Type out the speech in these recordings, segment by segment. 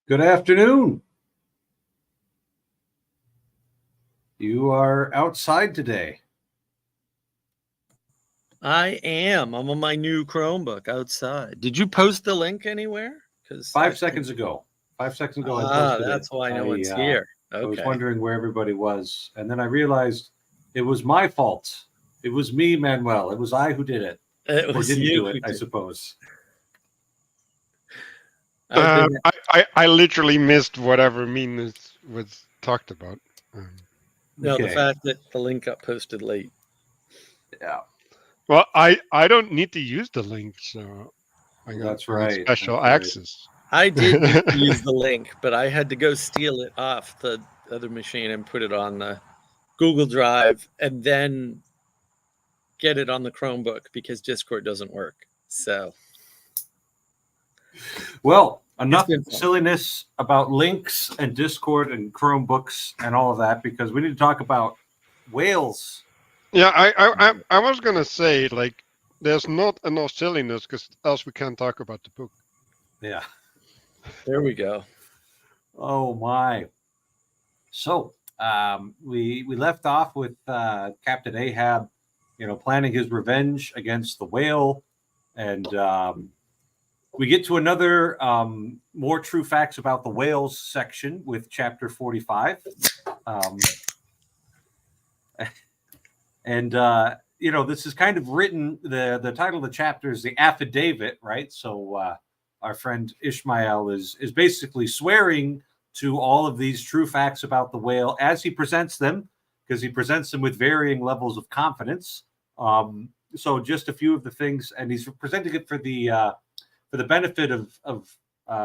Good afternoon. You are outside today. I am. I'm on my new Chromebook outside. Did you post the link anywhere? Because 5 seconds ago. 5 seconds ago, I posted it. That's why I know it's here. Okay. I was wondering where everybody was, and then I realized it was my fault. It was me, Manuel. It was I who did it. It Or was didn't you do it, who I did. suppose. I literally missed whatever meme was talked about. No, the Okay. fact that the link got posted late. Yeah, Well, I don't need to use the link, so I got that's right. special That's right. access. I did use the link, but I had to go steal it off the other machine and put it on the Google Drive and then get it on the Chromebook because Discord doesn't work. So, Well, enough been fun. silliness about links and Discord and Chromebooks and all of that, because we need to talk about whales. Yeah, I was gonna say, like, there's not enough silliness because else we can't talk about the book. Yeah. there we go. Oh my! So we left off with Captain Ahab, planning his revenge against the whale, and we get to another more true facts about the whales section with chapter 45, and this is kind of written. The title of the chapter is the affidavit, right? So our friend Ishmael is basically swearing to all of these true facts about the whale as he presents them, because he presents them with varying levels of confidence. So just a few of the things, and he's presenting it for the benefit of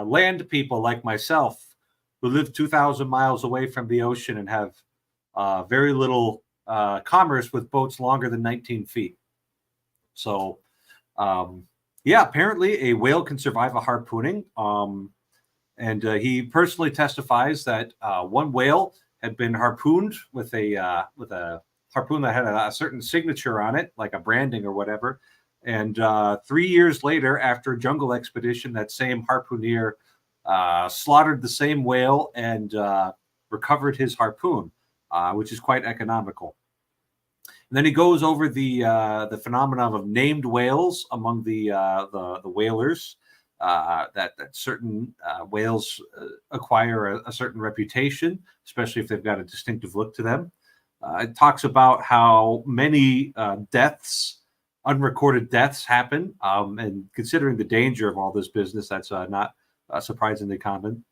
land people like myself, who live 2,000 miles away from the ocean and have very little commerce with boats longer than 19 feet. So, apparently a whale can survive a harpooning. And he personally testifies that one whale had been harpooned with a harpoon that had a certain signature on it, like a branding or whatever. And 3 years later, after a jungle expedition, that same harpooner slaughtered the same whale and recovered his harpoon, which is quite economical. And then he goes over the phenomenon of named whales among the whalers. That certain whales acquire a certain reputation, especially if they've got a distinctive look to them. It talks about how many unrecorded deaths happen, and considering the danger of all this business, that's not surprisingly common.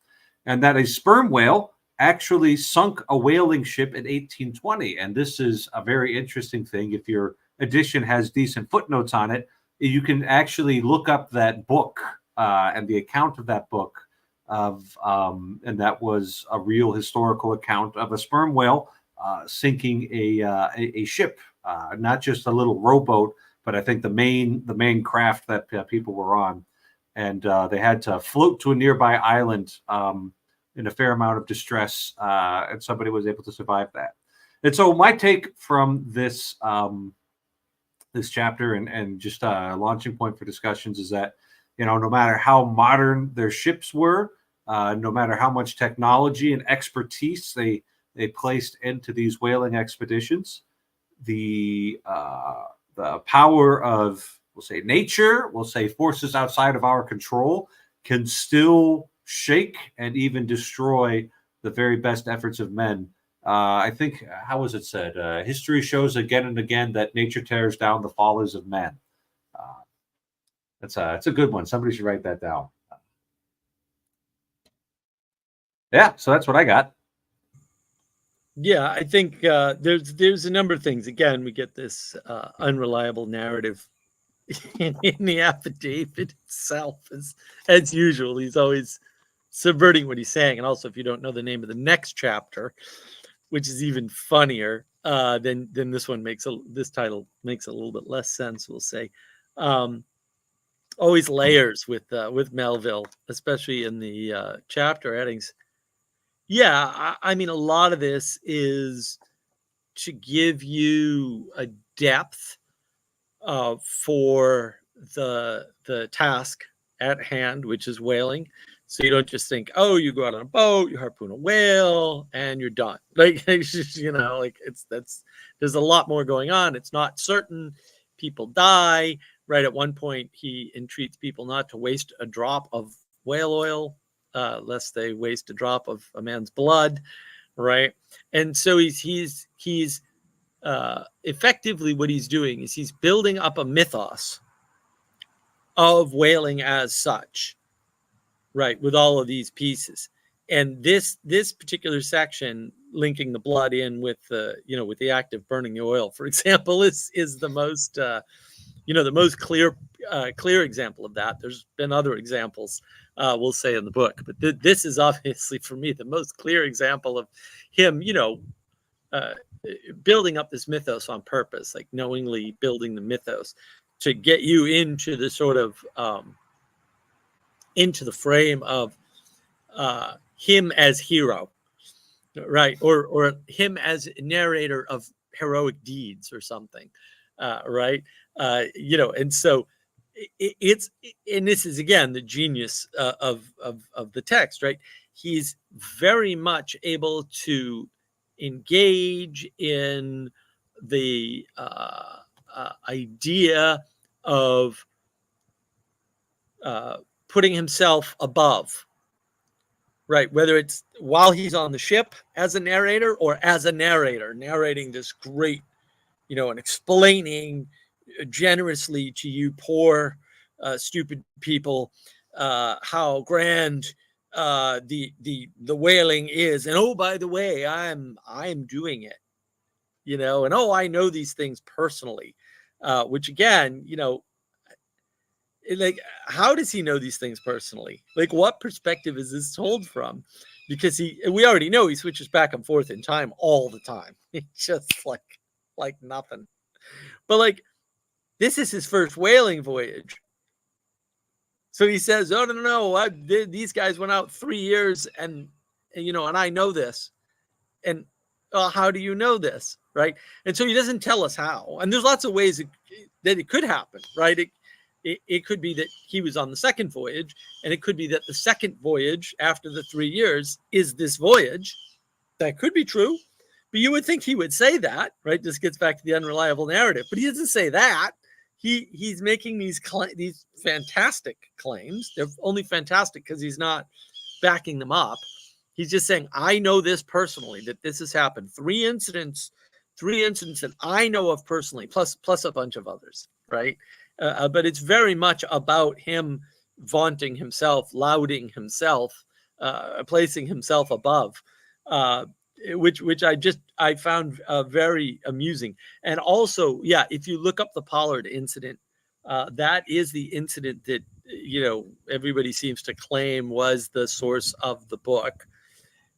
And that a sperm whale actually sunk a whaling ship in 1820. And this is a very interesting thing. If your edition has decent footnotes on it, you can actually look up that book and the account of that book and that was a real historical account of a sperm whale sinking a ship, not just a little rowboat, but I think the main craft that people were on, and they had to float to a nearby island in a fair amount of distress, and somebody was able to survive that. And so my take from this this chapter and just a launching point for discussions is that, no matter how modern their ships were, no matter how much technology and expertise they placed into these whaling expeditions, the power of, we'll say, nature, we'll say forces outside of our control, can still shake and even destroy the very best efforts of men. I think, how was it said? History shows again and again that nature tears down the follies of men. It's a good one. Somebody should write that down. Yeah, so that's what I got. Yeah, I think there's a number of things. Again, we get this unreliable narrative in the affidavit itself. As usual, he's always subverting what he's saying. And also, if you don't know the name of the next chapter, which is even funnier, then this one this title makes a little bit less sense, we'll say. Always layers with Melville, especially in the chapter headings. Yeah, I mean, a lot of this is to give you a depth for the task at hand, which is whaling. So you don't just think, oh, you go out on a boat, you harpoon a whale, and you're done. Like, it's just, like there's a lot more going on. It's not certain. People die. Right. At one point, he entreats people not to waste a drop of whale oil, lest they waste a drop of a man's blood. Right. And so he's effectively what he's doing is he's building up a mythos of whaling as such, right, with all of these pieces. And this particular section, linking the blood in with the with the act of burning the oil, for example, is the most the most clear example of that. There's been other examples, we'll say, in the book, but this is obviously for me the most clear example of him building up this mythos on purpose, like knowingly building the mythos to get you into the sort of into the frame of him as hero, right, or him as narrator of heroic deeds or something, right, and so it's and this is again the genius of the text, right? He's very much able to engage in the idea of putting himself above, right? Whether it's while he's on the ship as a narrator or as a narrator narrating this great, and explaining generously to you poor, stupid people how grand the whaling is, and oh, by the way, I'm doing it, and oh, I know these things personally, which again, like, how does he know these things personally? Like, what perspective is this told from? Because we already know he switches back and forth in time all the time. It's just like nothing. But like, this is his first whaling voyage. So he says, oh, no, these guys went out 3 years and I know this. And how do you know this? Right. And so he doesn't tell us how. And there's lots of ways that it could happen, right? It could be that he was on the second voyage, and it could be that the second voyage after the 3 years is this voyage. That could be true, but you would think he would say that, right? This gets back to the unreliable narrative, but he doesn't say that. He's making these fantastic claims. They're only fantastic because he's not backing them up. He's just saying, I know this personally, that this has happened. Three incidents that I know of personally, plus a bunch of others, right? But it's very much about him vaunting himself, lauding himself, placing himself above, which I found very amusing. And also, yeah, if you look up the Pollard incident, that is the incident that everybody seems to claim was the source of the book,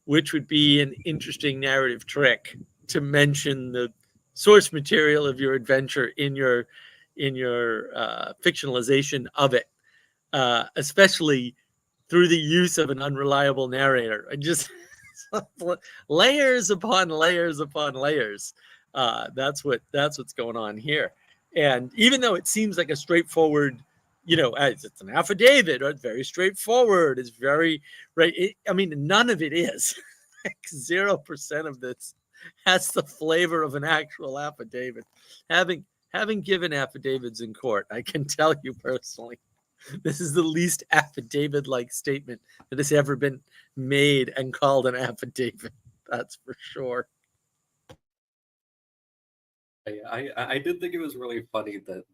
which would be an interesting narrative trick to mention the source material of your adventure in your fictionalization of it, especially through the use of an unreliable narrator. And just layers upon layers upon layers. That's what's going on here. And even though it seems like a straightforward, it's an affidavit, or it's very straightforward, it's very right. None of it is. 0% of this has the flavor of an actual affidavit. Having given affidavits in court, I can tell you personally, this is the least affidavit-like statement that has ever been made and called an affidavit. That's for sure. I did think it was really funny that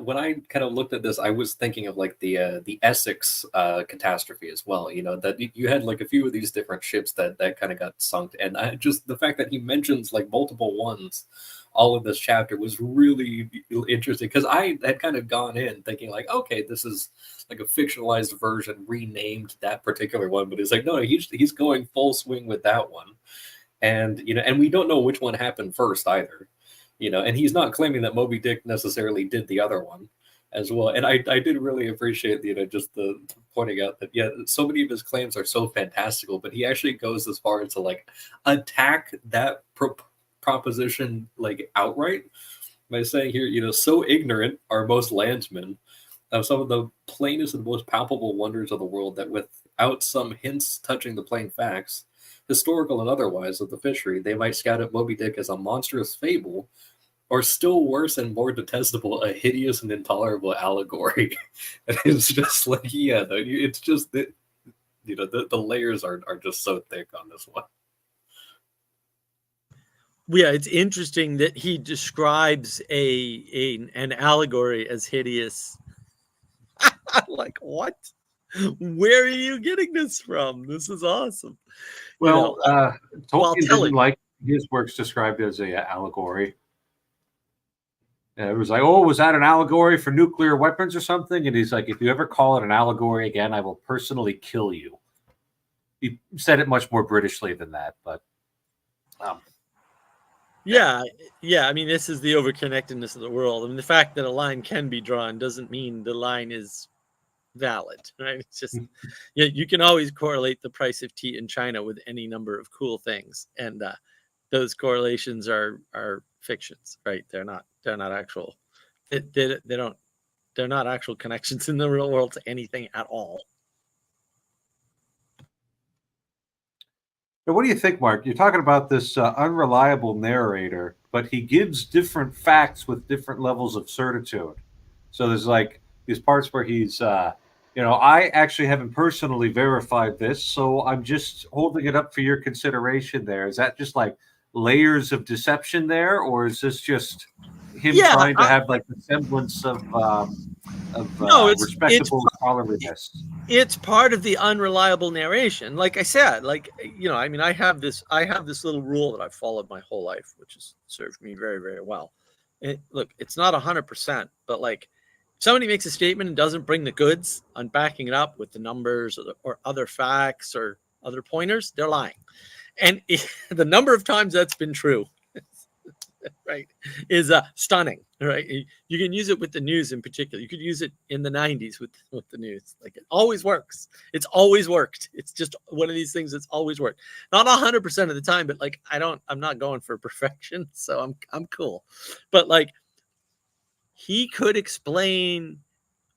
when I kind of looked at this, I was thinking of like the Essex catastrophe as well. That you had like a few of these different ships that kind of got sunk, and just the fact that he mentions like multiple ones all of this chapter was really interesting, because I had kind of gone in thinking like, okay, this is like a fictionalized version renamed that particular one, but it's like, no, he's going full swing with that one. And and we don't know which one happened first either, and he's not claiming that Moby Dick necessarily did the other one as well. And I did really appreciate just the pointing out that so many of his claims are so fantastical, but he actually goes as far as to like attack that proposition like outright by saying here, so ignorant are most landsmen of some of the plainest and most palpable wonders of the world that without some hints touching the plain facts, historical and otherwise, of the fishery, they might scout at Moby Dick as a monstrous fable, or still worse and more detestable, a hideous and intolerable allegory. And it's just like, yeah, it's just that, the layers are just so thick on this one. Yeah, it's interesting that he describes an allegory as hideous. Like, what? Where are you getting this from? This is awesome. Well, while Tolkien telling- didn't like his works described as a allegory. It was like, oh, was that an allegory for nuclear weapons or something? And he's like, if you ever call it an allegory again, I will personally kill you. He said it much more Britishly than that, but yeah. I mean, this is the overconnectedness of the world. I mean, the fact that a line can be drawn doesn't mean the line is valid, right? It's just you can always correlate the price of tea in China with any number of cool things, and those correlations are fictions, right? They're not actual. They're not actual connections in the real world to anything at all. Now, what do you think, Mark? You're talking about this unreliable narrator, but he gives different facts with different levels of certitude. So there's like these parts where he's, I actually haven't personally verified this, so I'm just holding it up for your consideration there. Is that just like layers of deception there, or is this just him trying to have like the semblance of respectable scholarliness? It's part of the unreliable narration. Like I said, I mean, I have this little rule that I've followed my whole life, which has served me very, very well. Look, it's not 100%, but like if somebody makes a statement and doesn't bring the goods on backing it up with the numbers or other facts or other pointers, they're lying. And the number of times that's been true, right, is stunning, right? You can use it with the news in particular. You could use it in the 90s with the news. Like, it always works. It's always worked. It's just one of these things that's always worked. Not 100% of the time, but like I'm not going for perfection, so I'm cool. But like, he could explain,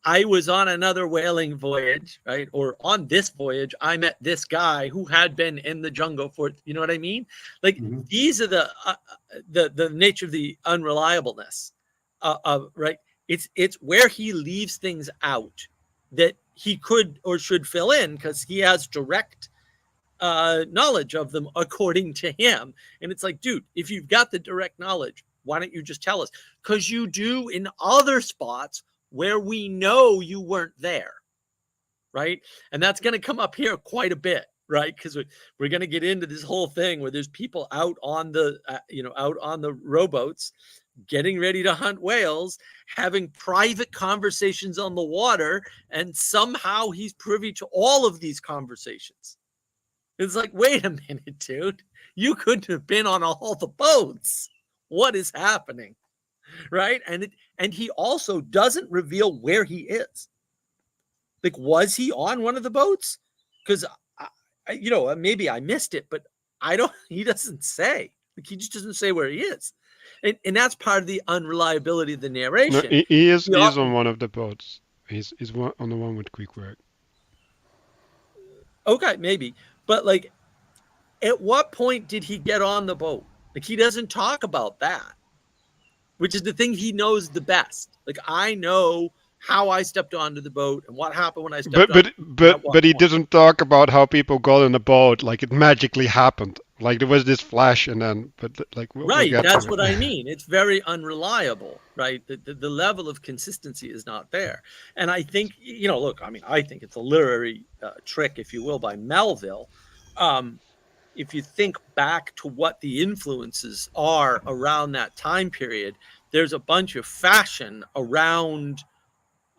I was on another whaling voyage, right? Or on this voyage, I met this guy who had been in the jungle for, you know what I mean? Like, these are the nature of the unreliableness of, right? It's where he leaves things out that he could or should fill in because he has direct knowledge of them according to him. And it's like, dude, if you've got the direct knowledge, why don't you just tell us? Because you do in other spots where we know you weren't there, right? And that's going to come up here quite a bit, right? Because we're going to get into this whole thing where there's people out on the, out on the rowboats, getting ready to hunt whales, having private conversations on the water, and somehow he's privy to all of these conversations. It's like, wait a minute, dude, you couldn't have been on all the boats. What is happening? Right? And he also doesn't reveal where he is. Like, was he on one of the boats? Because maybe I missed it, but he doesn't say. Like, he just doesn't say where he is. And that's part of the unreliability of the narration. No, he is on one of the boats. He's on the one with quick work. Okay, maybe. But like, at what point did he get on the boat? Like, he doesn't talk about that, which is the thing he knows the best. Like, I know how I stepped onto the boat and what happened when I stepped on. But he doesn't talk about how people got in the boat. Like, it magically happened. Like, there was this flash and then, right. That's what I mean. It's very unreliable, right? The level of consistency is not there. And I think, look, I mean, I think it's a literary trick, if you will, by Melville. If you think back to what the influences are around that time period, there's a bunch of fashion around,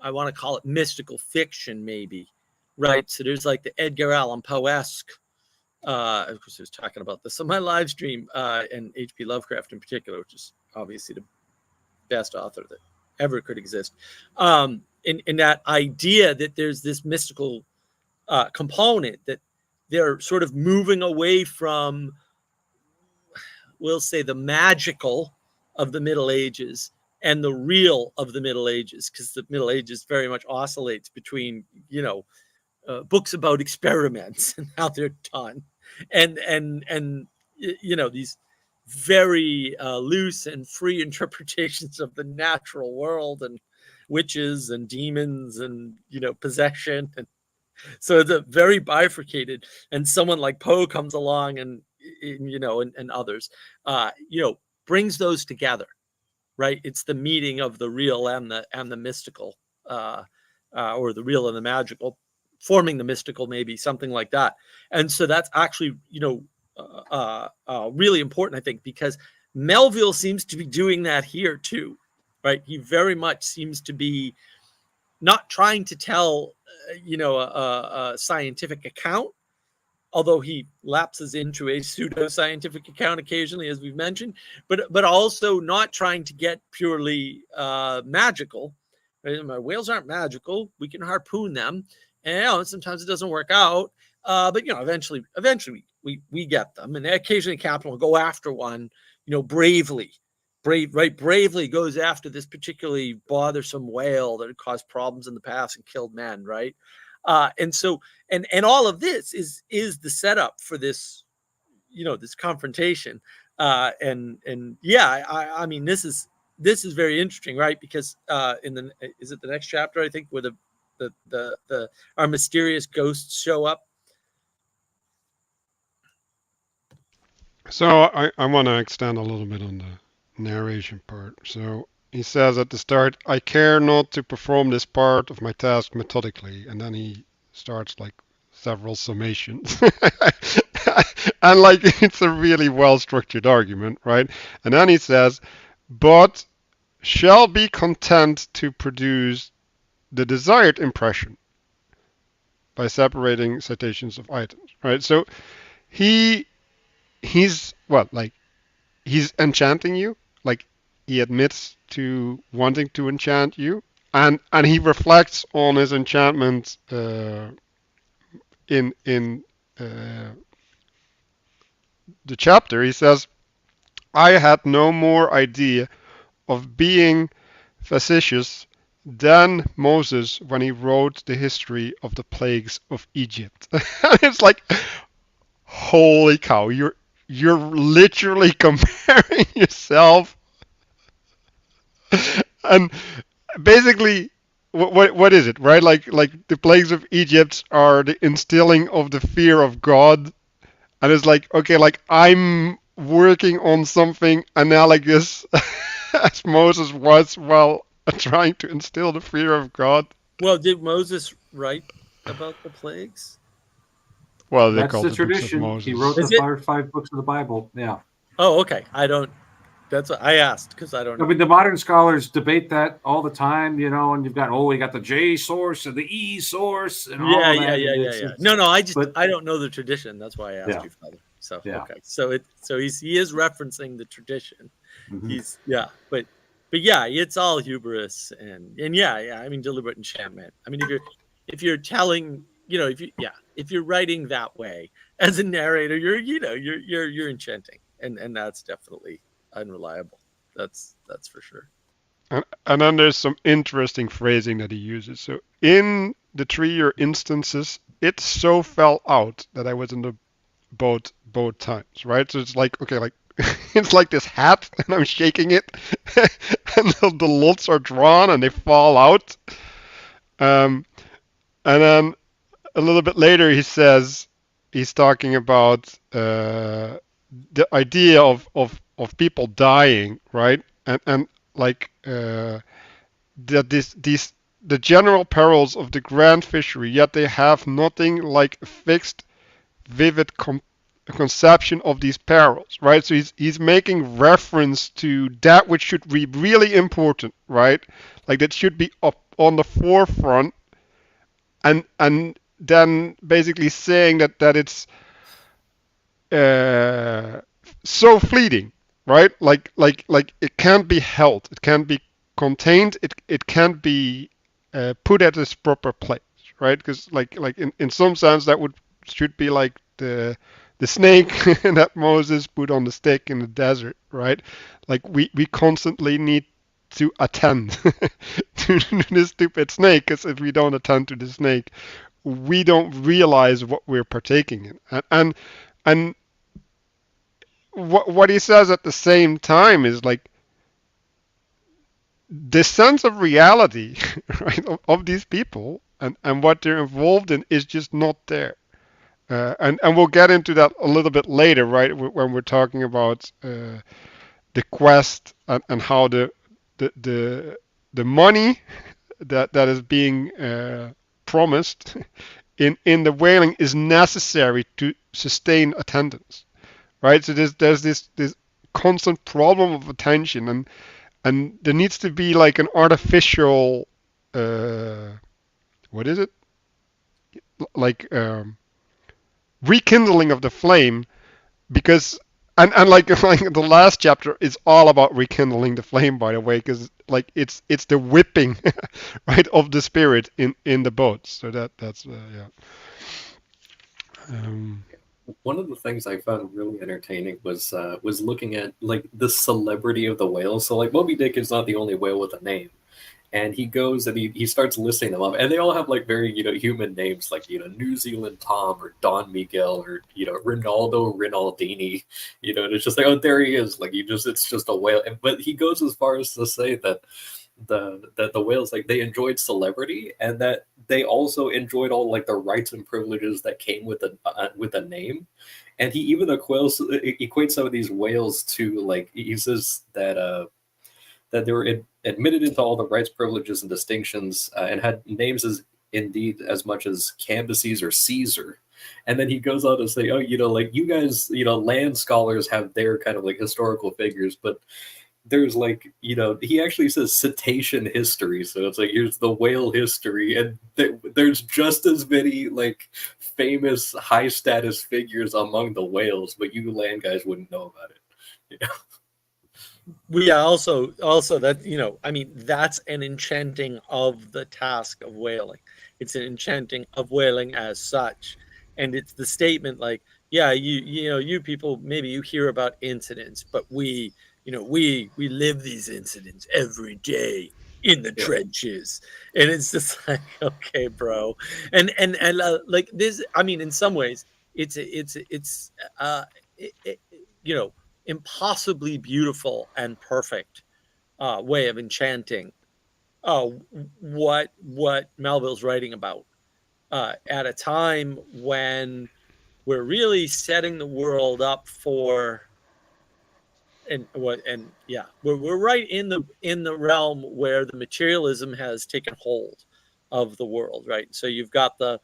I want to call it mystical fiction, maybe, right? So there's like the Edgar Allan Poe-esque, of course I was talking about this on my live stream, and H.P. Lovecraft in particular, which is obviously the best author that ever could exist. In that idea that there's this mystical component, that they're sort of moving away from, we'll say, the magical of the Middle Ages and the real of the Middle Ages, because the Middle Ages very much oscillates between, books about experiments and how they're done, and these very loose and free interpretations of the natural world and witches and demons and possession, and so it's a very bifurcated. And someone like Poe comes along and others, brings those together, right? It's the meeting of the real and the mystical, or the real and the magical, forming the mystical, maybe something like that. And so that's actually really important, I think, because Melville seems to be doing that here too, right? He very much seems to be not trying to tell a scientific account, although he lapses into a pseudo-scientific account occasionally, as we've mentioned, but also not trying to get purely magical. Right? Whales aren't magical. We can harpoon them, and sometimes it doesn't work out. But eventually we get them, and occasionally Captain will go after one, bravely. Bravely goes after this particularly bothersome whale that had caused problems in the past and killed men, right? And so, and all of this is the setup for this, this confrontation. And yeah, I mean, this is very interesting, right? Because is it the next chapter, I think, where our mysterious ghosts show up? So I want to extend a little bit on the narration part. So he says at the start, I care not to perform this part of my task methodically. And then he starts like several summations. And like it's a really well structured argument, right? And then he says, but shall be content to produce the desired impression by separating citations of items, right? So he's enchanting you, like he admits to wanting to enchant you, and he reflects on his enchantment in the chapter. He says, I had no more idea of being facetious than Moses when he wrote the history of the plagues of Egypt. It's like, holy cow, you're literally comparing yourself. And basically, what is it, right? Like the plagues of Egypt are the instilling of the fear of God, and it's like, okay, like I'm working on something analogous as Moses was while trying to instill the fear of God. Well, did Moses write about the plagues? Well, they That's called the the books of tradition. Moses. He wrote the five books of the Bible. Yeah. Oh, okay. That's what I asked, because I don't know. I mean, the modern scholars debate that all the time, and you've got, we got the J source and the E source and all that. Yeah. No, I don't know the tradition. That's why I asked you, Father. So yeah. Okay, so he is referencing the tradition. Mm-hmm. But yeah, it's all hubris and yeah. I mean, deliberate enchantment. I mean, if you're telling, if you're writing that way as a narrator, you're enchanting, and that's definitely unreliable. That's for sure. And then there's some interesting phrasing that he uses. So in the 3-year instances, it so fell out that I was in the both times, right? So it's like, okay, like it's like this hat, and I'm shaking it, and the lots are drawn and they fall out. And then a little bit later, he says he's talking about the idea of people dying, right? And like that the general perils of the grand fishery, yet they have nothing like a fixed, vivid conception of these perils, right? So he's making reference to that which should be really important, right? Like that should be up on the forefront, and then basically saying that it's so fleeting, right? Like it can't be held, it can't be contained, it can't be put at its proper place, right? Because like in some sense that should be like the snake that Moses put on the stick in the desert, right? Like we constantly need to attend to the stupid snake, because if we don't attend to the snake, we don't realize what we're partaking in. And what he says at the same time is like the sense of reality, right, of these people and what they're involved in is just not there. And we'll get into that a little bit later, right, when we're talking about the quest and how the money that is being promised in the whaling is necessary to sustain attendance, right? So there's this constant problem of attention, and there needs to be like an artificial what is it, like rekindling of the flame, because and like the last chapter is all about rekindling the flame, by the way, because like it's the whipping right of the spirit in the boats. So that's yeah. One of the things I found really entertaining was looking at like the celebrity of the whales. So like Moby Dick is not the only whale with a name. And he goes and he starts listing them up, and they all have like very human names, like New Zealand Tom or Don Miguel or Ronaldo Rinaldini, and it's just like, oh, there he is, like it's just a whale. But he goes as far as to say that the whales, like, they enjoyed celebrity, and that they also enjoyed all like the rights and privileges that came with a name. And he even equates some of these whales to, like, he says that they were admitted into all the rights, privileges, and distinctions, and had names indeed as much as Cambyses or Caesar. And then he goes on to say, oh, like, you guys, land scholars have their kind of like historical figures, but there's like, he actually says cetacean history. So it's like, here's the whale history, and there's just as many like famous high status figures among the whales, but you land guys wouldn't know about it. Yeah, also that, I mean, that's an enchanting of the task of whaling. It's an enchanting of whaling as such. And it's the statement like, yeah, you people, maybe you hear about incidents, but we live these incidents every day in the trenches. And it's just like, okay, bro. And like this, I mean, in some ways it's impossibly beautiful and perfect way of enchanting what Melville's writing about at a time when we're really setting the world up for we're right in the realm where the materialism has taken hold of the world, right? So you've got the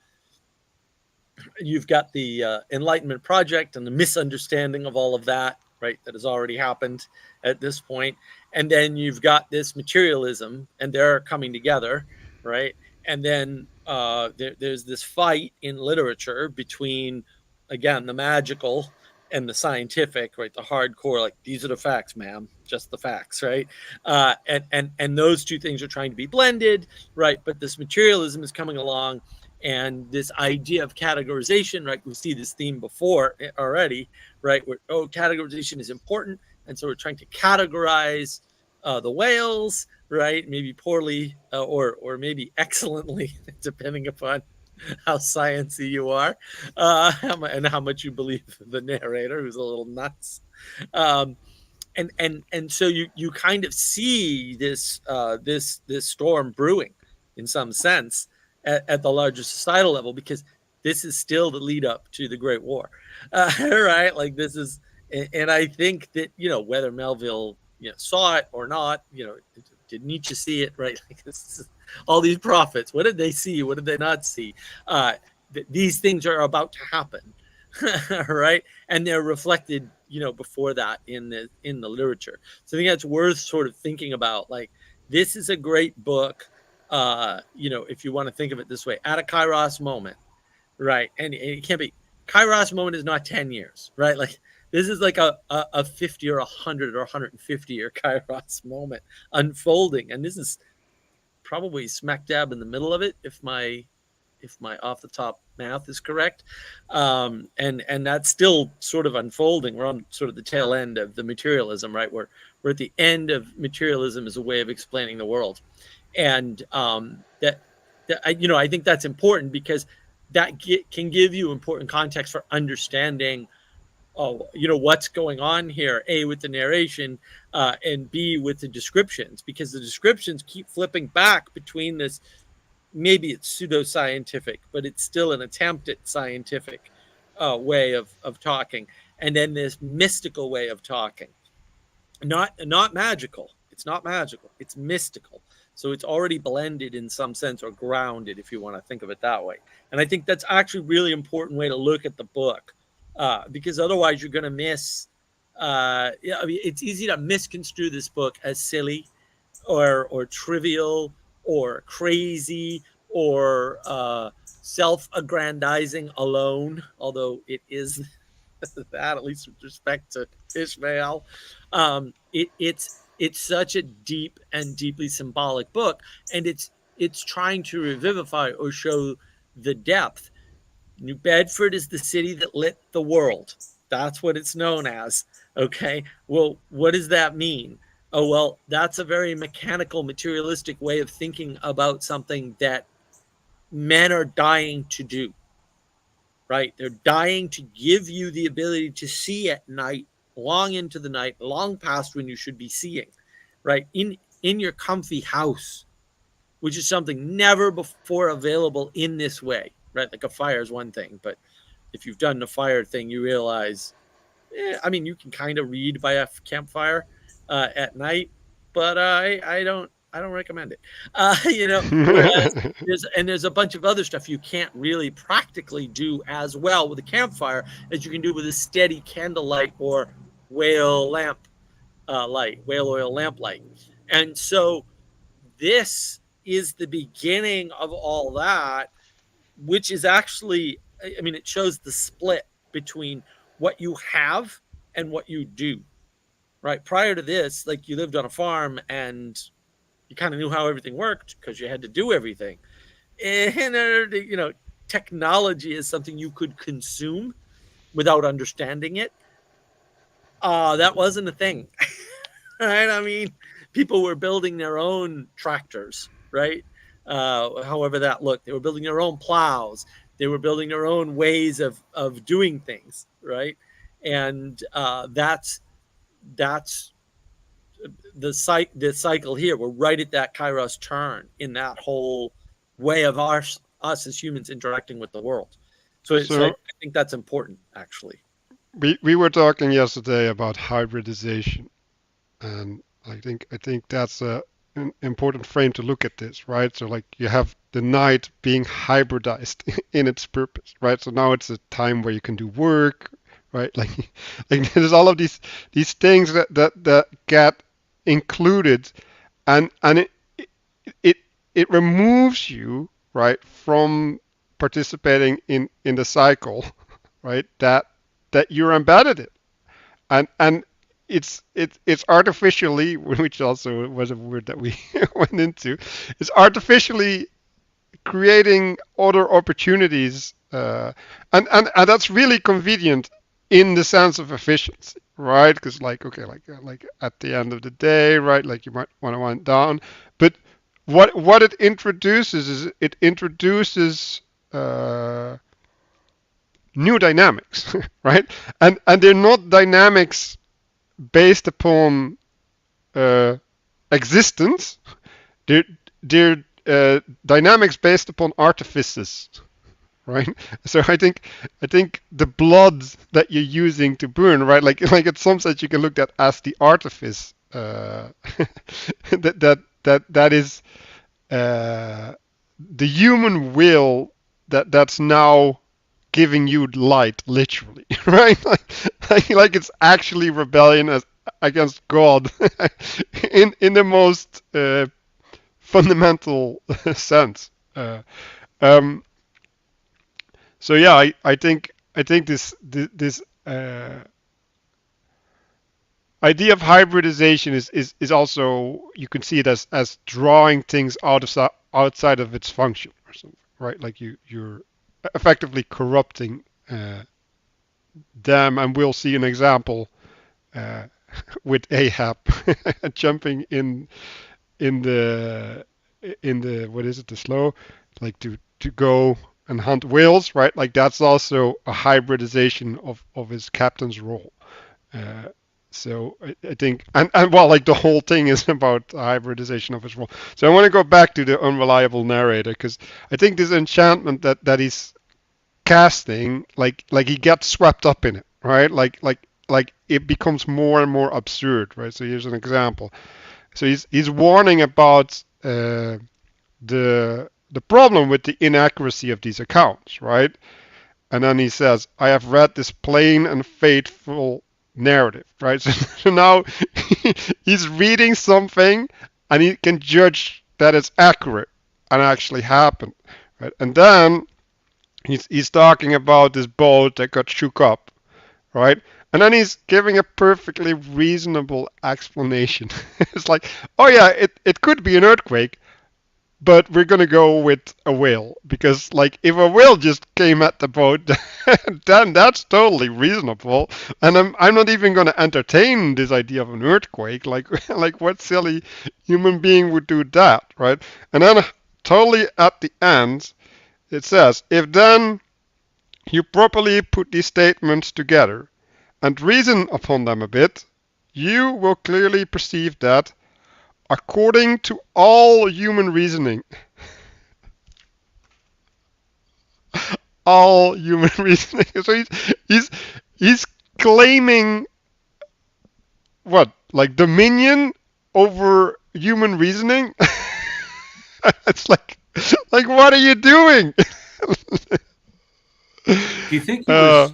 Enlightenment project and the misunderstanding of all of that, right, that has already happened at this point. And then you've got this materialism, and they're coming together, right? And then there's this fight in literature between, again, the magical and the scientific, right? The hardcore, like, these are the facts, ma'am, just the facts, right? And those two things are trying to be blended, right? But this materialism is coming along, and this idea of categorization, right? We see this theme before already, right? Where, oh, categorization is important, and so we're trying to categorize the whales, right? Maybe poorly or maybe excellently, depending upon how sciencey you are, and how much you believe the narrator, who's a little nuts. And so you kind of see this storm brewing in some sense at the larger societal level, because this is still the lead up to the Great War, right? Like, this is, and I think that, whether Melville saw it or not, did Nietzsche see it, right? Like, this is, all these prophets, what did they see? What did they not see? These things are about to happen, right? And they're reflected, before that in the literature. So I think that's worth sort of thinking about. Like, this is a great book, if you want to think of it this way, at a Kairos moment, right? And it can't be, Kairos moment is not 10 years, right? Like, this is like a 50 or 100 or 150 year Kairos moment unfolding. And this is probably smack dab in the middle of it, if my off the top math is correct. And that's still sort of unfolding. We're on sort of the tail end of the materialism, right? We're we're at the end of materialism as a way of explaining the world, and I think that's important because that can give you important context for understanding what's going on here, A, with the narration, and B, with the descriptions, because the descriptions keep flipping back between this, maybe it's pseudoscientific, but it's still an attempt at scientific way of talking, and then this mystical way of talking. Not magical. It's not magical. It's mystical. So it's already blended in some sense, or grounded, if you want to think of it that way. And I think that's actually a really important way to look at the book, because otherwise you're going to miss. It's easy to misconstrue this book as silly, or trivial, or crazy, or self-aggrandizing alone. Although it is that, at least with respect to Ishmael. It's such a deep and deeply symbolic book, and it's trying to revivify or show the depth. New Bedford is the city that lit the world. That's what it's known as. Okay. Well, what does that mean? Oh, well, that's a very mechanical, materialistic way of thinking about something that men are dying to do. Right? They're dying to give you the ability to see at night, long into the night, long past when you should be seeing, right? In your comfy house, which is something never before available in this way, right? Like a fire is one thing, but if you've done the fire thing, you realize, you can kind of read by a campfire at night, but I don't recommend it. Whereas there's a bunch of other stuff you can't really practically do as well with a campfire as you can do with a steady candlelight or whale oil lamp light. And so this is the beginning of all that, which is actually, it shows the split between what you have and what you do. Right? Prior to this, like, you lived on a farm and you kind of knew how everything worked because you had to do everything. And technology is something you could consume without understanding it. That wasn't a thing. Right? People were building their own tractors, right? However that looked. They were building their own plows. They were building their own ways of doing things, right? And that's the cycle here. We're right at that Kairos turn in that whole way of us as humans interacting with the world. So I think that's important, actually. We were talking yesterday about hybridization, and I think that's an important frame to look at this, right? So, like, you have the night being hybridized in its purpose, right? So now it's a time where you can do work, right? Like there's all of these things that get included, and it removes you, right, from participating in the cycle, right? That you're embedded in, and it's artificially, which also was a word that we went into, it's artificially creating other opportunities, and that's really convenient in the sense of efficiency, right? Because like at the end of the day, right, like you might want to wind down, but what it introduces is it introduces new dynamics, right? And they're not dynamics based upon existence. They're dynamics based upon artifices, right? So I think the blood that you're using to burn, right? Like in some sense you can look at as the artifice that is the human will that's now giving you light, literally, right? Like it's actually rebellion against God in the most fundamental sense. So yeah, I think this idea of hybridization is also, you can see it as drawing things outside of its function or something, right? Like you're effectively corrupting them, and we'll see an example with Ahab jumping in the what is it, the slow, like to go and hunt whales, right? Like that's also a hybridization of his captain's role. Uh, so I think, and well, like the whole thing is about hybridization of his role. So I want to go back to the unreliable narrator because I think this enchantment that he's casting, like he gets swept up in it, right? Like it becomes more and more absurd, right? So here's an example. So he's warning about the problem with the inaccuracy of these accounts, right? And then he says, I have read this plain and faithful narrative, right? So now he's reading something and he can judge that it's accurate and actually happened, right? And then he's talking about this boat that got shook up, right? And then he's giving a perfectly reasonable explanation. It's like, oh yeah, it could be an earthquake, but we're gonna go with a whale because like if a whale just came at the boat, then that's totally reasonable. And I'm not even gonna entertain this idea of an earthquake. Like like what silly human being would do that, right? And then totally at the end, it says, if then you properly put these statements together and reason upon them a bit, you will clearly perceive that according to all human reasoning, all human reasoning. So he's claiming what, like dominion over human reasoning. It's like what are you doing? Do you think he was?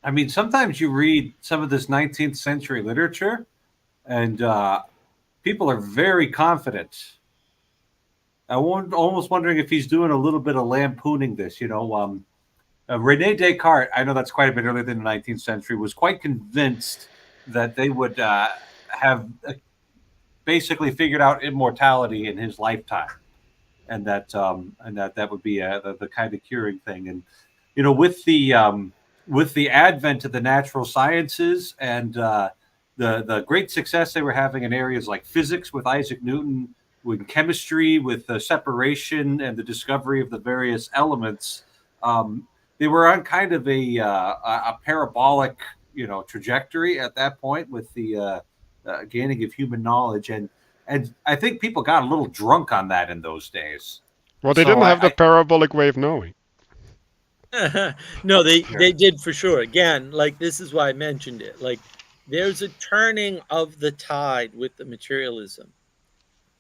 I mean, sometimes you read some of this 19th century literature, and people are very confident. Almost wondering if he's doing a little bit of lampooning this. Rene Descartes, I know that's quite a bit earlier than the 19th century, was quite convinced that they would have basically figured out immortality in his lifetime, and that would be the kind of curing thing. And with the advent of the natural sciences and the great success they were having in areas like physics with Isaac Newton, with chemistry with the separation and the discovery of the various elements, they were on kind of a parabolic trajectory at that point with the gaining of human knowledge, and I think people got a little drunk on that in those days. Well, they didn't have the parabolic way of knowing. No, they did for sure. Again, like this is why I mentioned it. Like there's a turning of the tide with the materialism,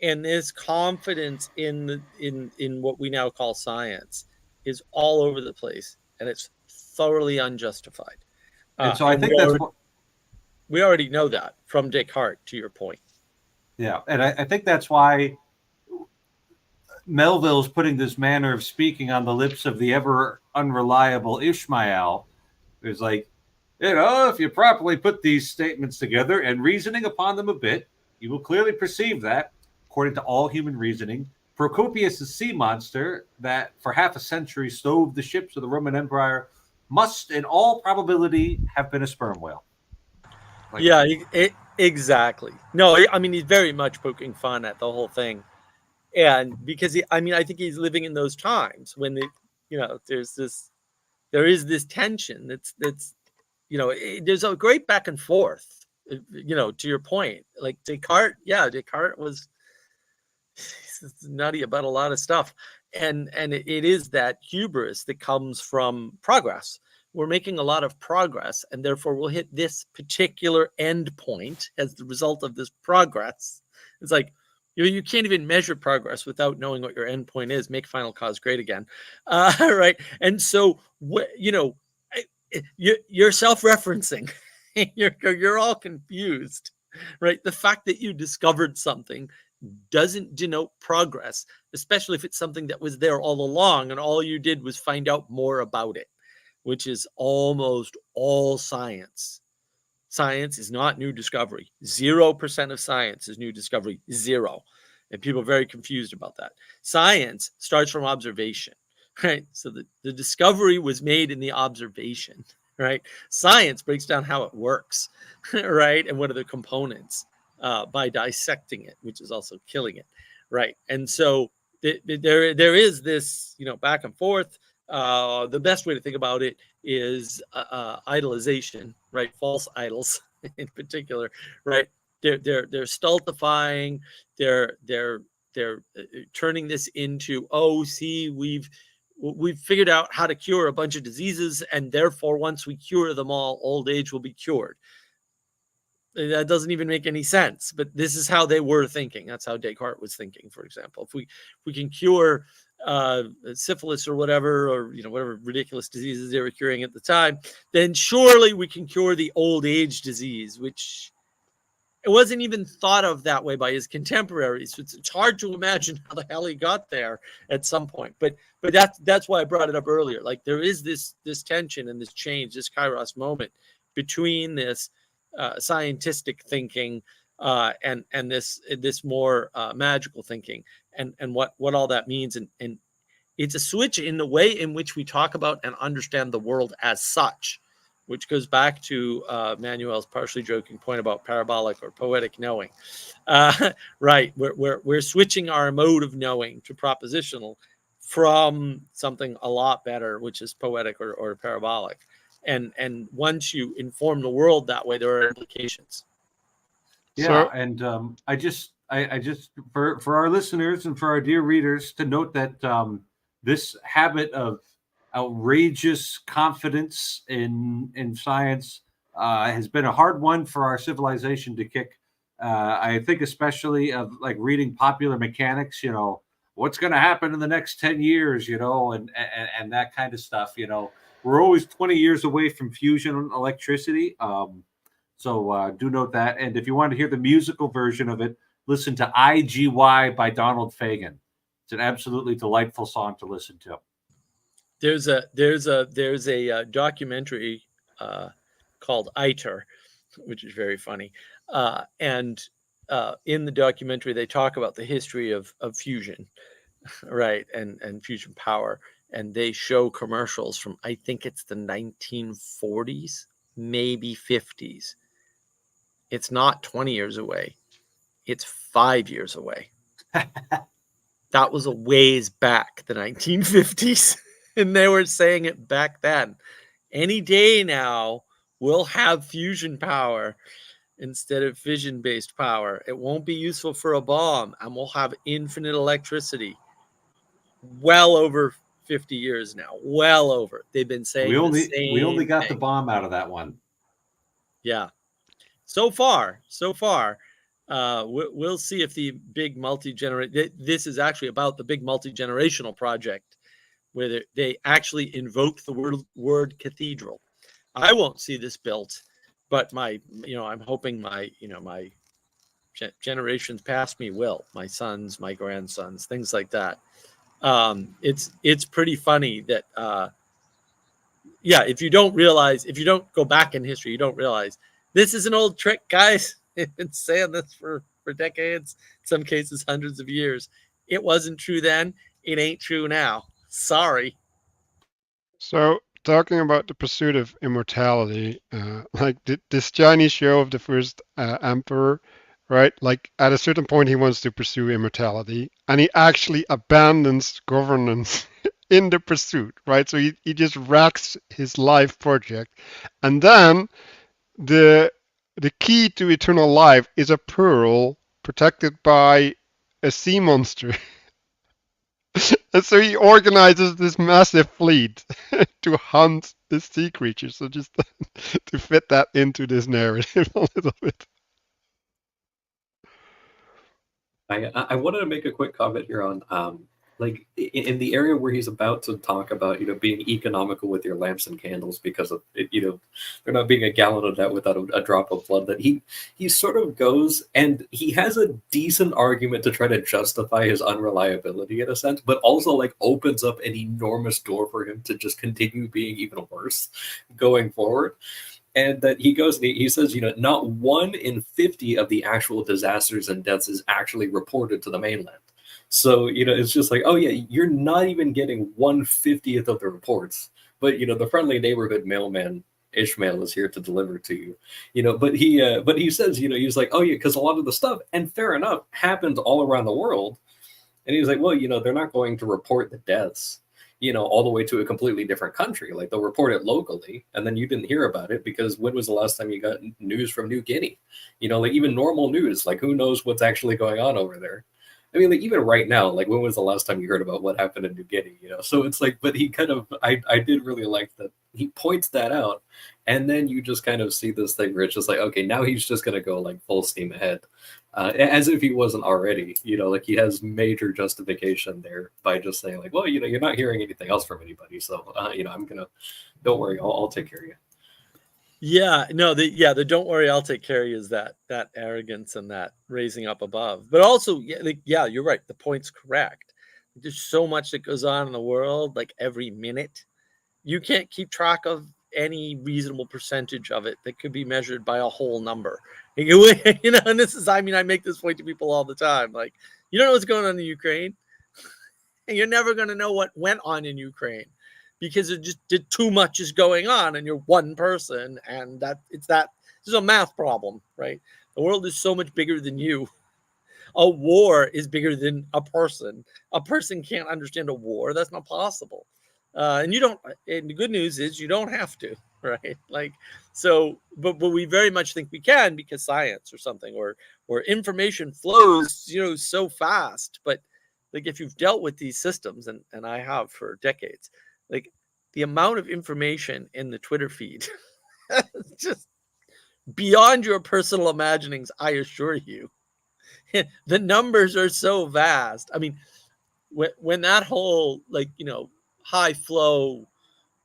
and this confidence in what we now call science is all over the place, and it's thoroughly unjustified. And so I think we already know that from Descartes, to your point. Yeah, and I think that's why Melville's putting this manner of speaking on the lips of the ever unreliable Ishmael. It's like, if you properly put these statements together and reasoning upon them a bit, you will clearly perceive that, according to all human reasoning, Procopius, the sea monster that for half a century stove the ships of the Roman Empire, must in all probability have been a sperm whale. Exactly. No, I mean, he's very much poking fun at the whole thing. And because I think he's living in those times when there is this tension that's there's a great back and forth, to your point. Like Descartes was nutty about a lot of stuff. And it is that hubris that comes from progress. We're making a lot of progress, and therefore we'll hit this particular end point as the result of this progress. It's like, you can't even measure progress without knowing what your end point is. Make final cause great again. Right. And so, you're self-referencing. You're all confused, right? The fact that you discovered something doesn't denote progress, especially if it's something that was there all along and all you did was find out more about it, which is almost all science. Science is not new discovery. 0% of science is new discovery. 0. And people are very confused about that. Science starts from observation, right? So the discovery was made in the observation, right? Science breaks down how it works, right? And what are the components by dissecting it, which is also killing it, right? And so there is this, back and forth. The best way to think about it is idolization, right? False idols in particular, right? They're stultifying. They're turning this into, oh, see, we've figured out how to cure a bunch of diseases, and therefore once we cure them all, old age will be cured. That doesn't even make any sense, but this is how they were thinking. That's how Descartes was thinking, for example. If we can cure syphilis or whatever, or whatever ridiculous diseases they were curing at the time, then surely we can cure the old age disease, which it wasn't even thought of that way by his contemporaries. It's hard to imagine how the hell he got there at some point. But that's why I brought it up earlier. Like, there is this tension and this change, this kairos moment between this scientific thinking and this more magical thinking, and what all that means. And it's a switch in the way in which we talk about and understand the world as such, which goes back to Manuel's partially joking point about parabolic or poetic knowing. Right, we're switching our mode of knowing to propositional from something a lot better, which is poetic or parabolic. And once you inform the world that way, there are implications. Yeah, So- and I just for our listeners and for our dear readers to note that this habit of outrageous confidence in science has been a hard one for our civilization to kick. I think especially of like reading popular mechanics, what's going to happen in the next 10 years, and that kind of stuff. We're always 20 years away from fusion electricity. So do note that. And if you want to hear the musical version of it, listen to IGY by Donald Fagen. It's an absolutely delightful song to listen to. There's a documentary called ITER, which is very funny. And in the documentary, they talk about the history of fusion, right, and fusion power. And they show commercials from, I think it's the 1940s, maybe 50s. It's not 20 years away. It's 5 years away. That was a ways back, the 1950s. And they were saying it back then. Any day now, we'll have fusion power instead of fission-based power. It won't be useful for a bomb, and we'll have infinite electricity. Well over 50 years now. Well over. They've been saying we only got thing. the bomb out of that one. Yeah. So far. We'll see if the big this is actually about the big multi-generational project, where they actually invoke the word cathedral. I won't see this built, but I'm hoping my generations past me will. My sons, my grandsons, things like that. It's pretty funny that if you don't go back in history, you don't realize this is an old trick, guys. They've been saying this for decades, in some cases hundreds of years. It wasn't true then. It ain't true now. Sorry. So, talking about the pursuit of immortality, like this Chinese show of the first emperor, right? Like at a certain point, he wants to pursue immortality, and he actually abandons governance in the pursuit, right? So he just wrecks his life project, and then the key to eternal life is a pearl protected by a sea monster. And so he organizes this massive fleet to hunt the sea creatures. So just to fit that into this narrative a little bit. I wanted to make a quick comment here on like in the area where he's about to talk about being economical with your lamps and candles because of they're not being a gallon of that without a drop of blood. That he sort of goes and he has a decent argument to try to justify his unreliability in a sense, but also like opens up an enormous door for him to just continue being even worse going forward. And that he goes and he says, not 1 in 50 of the actual disasters and deaths is actually reported to the mainland. So, it's just like, oh yeah, you're not even getting 1/50th of the reports. But, the friendly neighborhood mailman Ishmael is here to deliver to you, but he says, he's like, oh yeah, because a lot of the stuff, and fair enough, happened all around the world. And he was like, well, they're not going to report the deaths, all the way to a completely different country. Like, they'll report it locally, and then you didn't hear about it because when was the last time you got news from New Guinea? Like, even normal news, like, who knows what's actually going on over there? I mean, like, even right now, like, when was the last time you heard about what happened in New Guinea? So it's like, but he kind of, I did really like that he points that out, and then you just kind of see this thing where it's just like, okay, now he's just going to go like full steam ahead, as if he wasn't already. Like, he has major justification there by just saying like, well, you're not hearing anything else from anybody, so I'm gonna, don't worry, I'll take care of you. Yeah, no, the don't worry, I'll take care of you is that arrogance and that raising up above. But also, yeah, you're right. The point's correct. There's so much that goes on in the world, like every minute. You can't keep track of any reasonable percentage of it that could be measured by a whole number. And this is, I make this point to people all the time. Like, you don't know what's going on in Ukraine, and you're never going to know what went on in Ukraine, because it just did too much is going on, and you're one person, and this is a math problem, right? The world is so much bigger than you. A war is bigger than a person. A person can't understand a war. That's not possible. And you don't. And the good news is you don't have to, right? Like, so, but we very much think we can, because science or something, or information flows, so fast. But like, if you've dealt with these systems, and I have for decades, like, the amount of information in the Twitter feed, just beyond your personal imaginings, I assure you. The numbers are so vast. I mean, when that whole, like, high flow,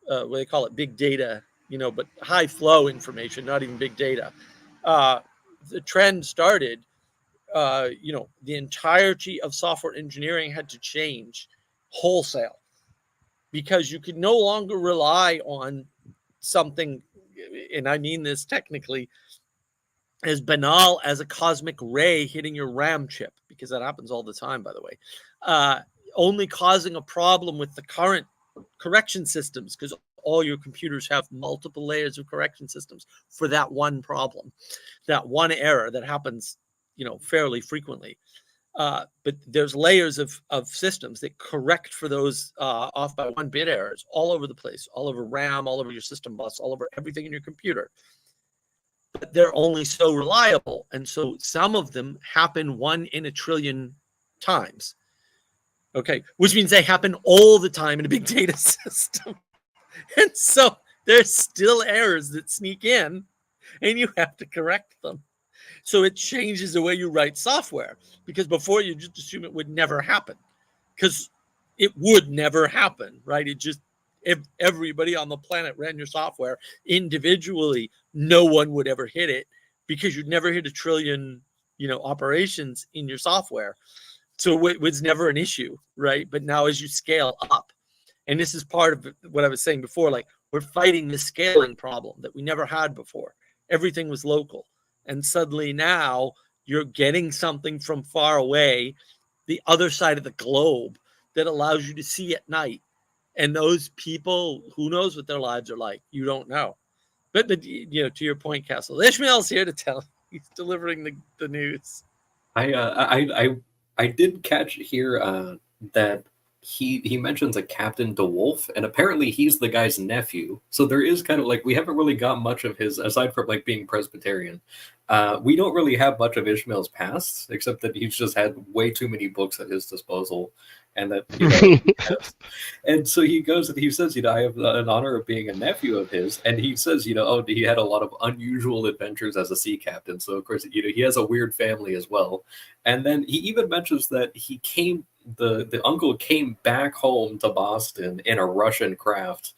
what they call it, big data, but high flow information, not even big data, the trend started, the entirety of software engineering had to change wholesale, because you could no longer rely on something, and I mean this technically, as banal as a cosmic ray hitting your RAM chip, because that happens all the time, by the way, only causing a problem with the current correction systems, because all your computers have multiple layers of correction systems for that one problem, that one error that happens, fairly frequently. But there's layers of systems that correct for those off by 1 bit errors all over the place, all over RAM, all over your system bus, all over everything in your computer. But they're only so reliable. And so some of them happen 1 in a trillion times. Okay, which means they happen all the time in a big data system. And so there's still errors that sneak in, and you have to correct them. So it changes the way you write software, because before you just assume it would never happen, because it would never happen, right? It just, if everybody on the planet ran your software individually, no one would ever hit it, because you'd never hit a trillion, operations in your software. So it was never an issue, right? But now as you scale up, and this is part of what I was saying before, like, we're fighting the scaling problem that we never had before. Everything was local. And suddenly now you're getting something from far away, the other side of the globe, that allows you to see at night. And those people, who knows what their lives are like? You don't know. But to your point, Castle, Ishmael's here to tell. He's delivering the news. I did catch here that he mentions a Captain DeWolf, and apparently he's the guy's nephew. So there is kind of like, we haven't really got much of his, aside from like being Presbyterian. We don't really have much of Ishmael's past, except that he's just had way too many books at his disposal, and that and so he goes and he says, I have an honor of being a nephew of his, and he says, he had a lot of unusual adventures as a sea captain. So of course, he has a weird family as well. And then he even mentions that he came. The uncle came back home to Boston in a Russian craft,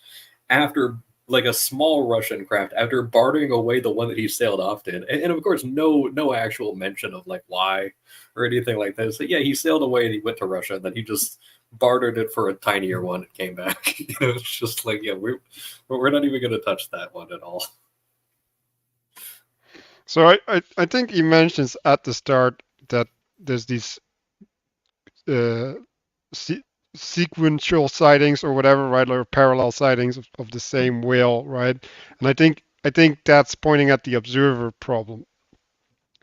after, like, a small Russian craft, after bartering away the one that he sailed off in. And of course, no actual mention of like why or anything like that. So yeah, he sailed away and he went to Russia, and then he just bartered it for a tinier one and came back. It's just like, yeah, we're not even going to touch that one at all. So I think he mentions at the start that there's these sequential sightings or whatever, right? Or parallel sightings of the same whale, right? And I think that's pointing at the observer problem.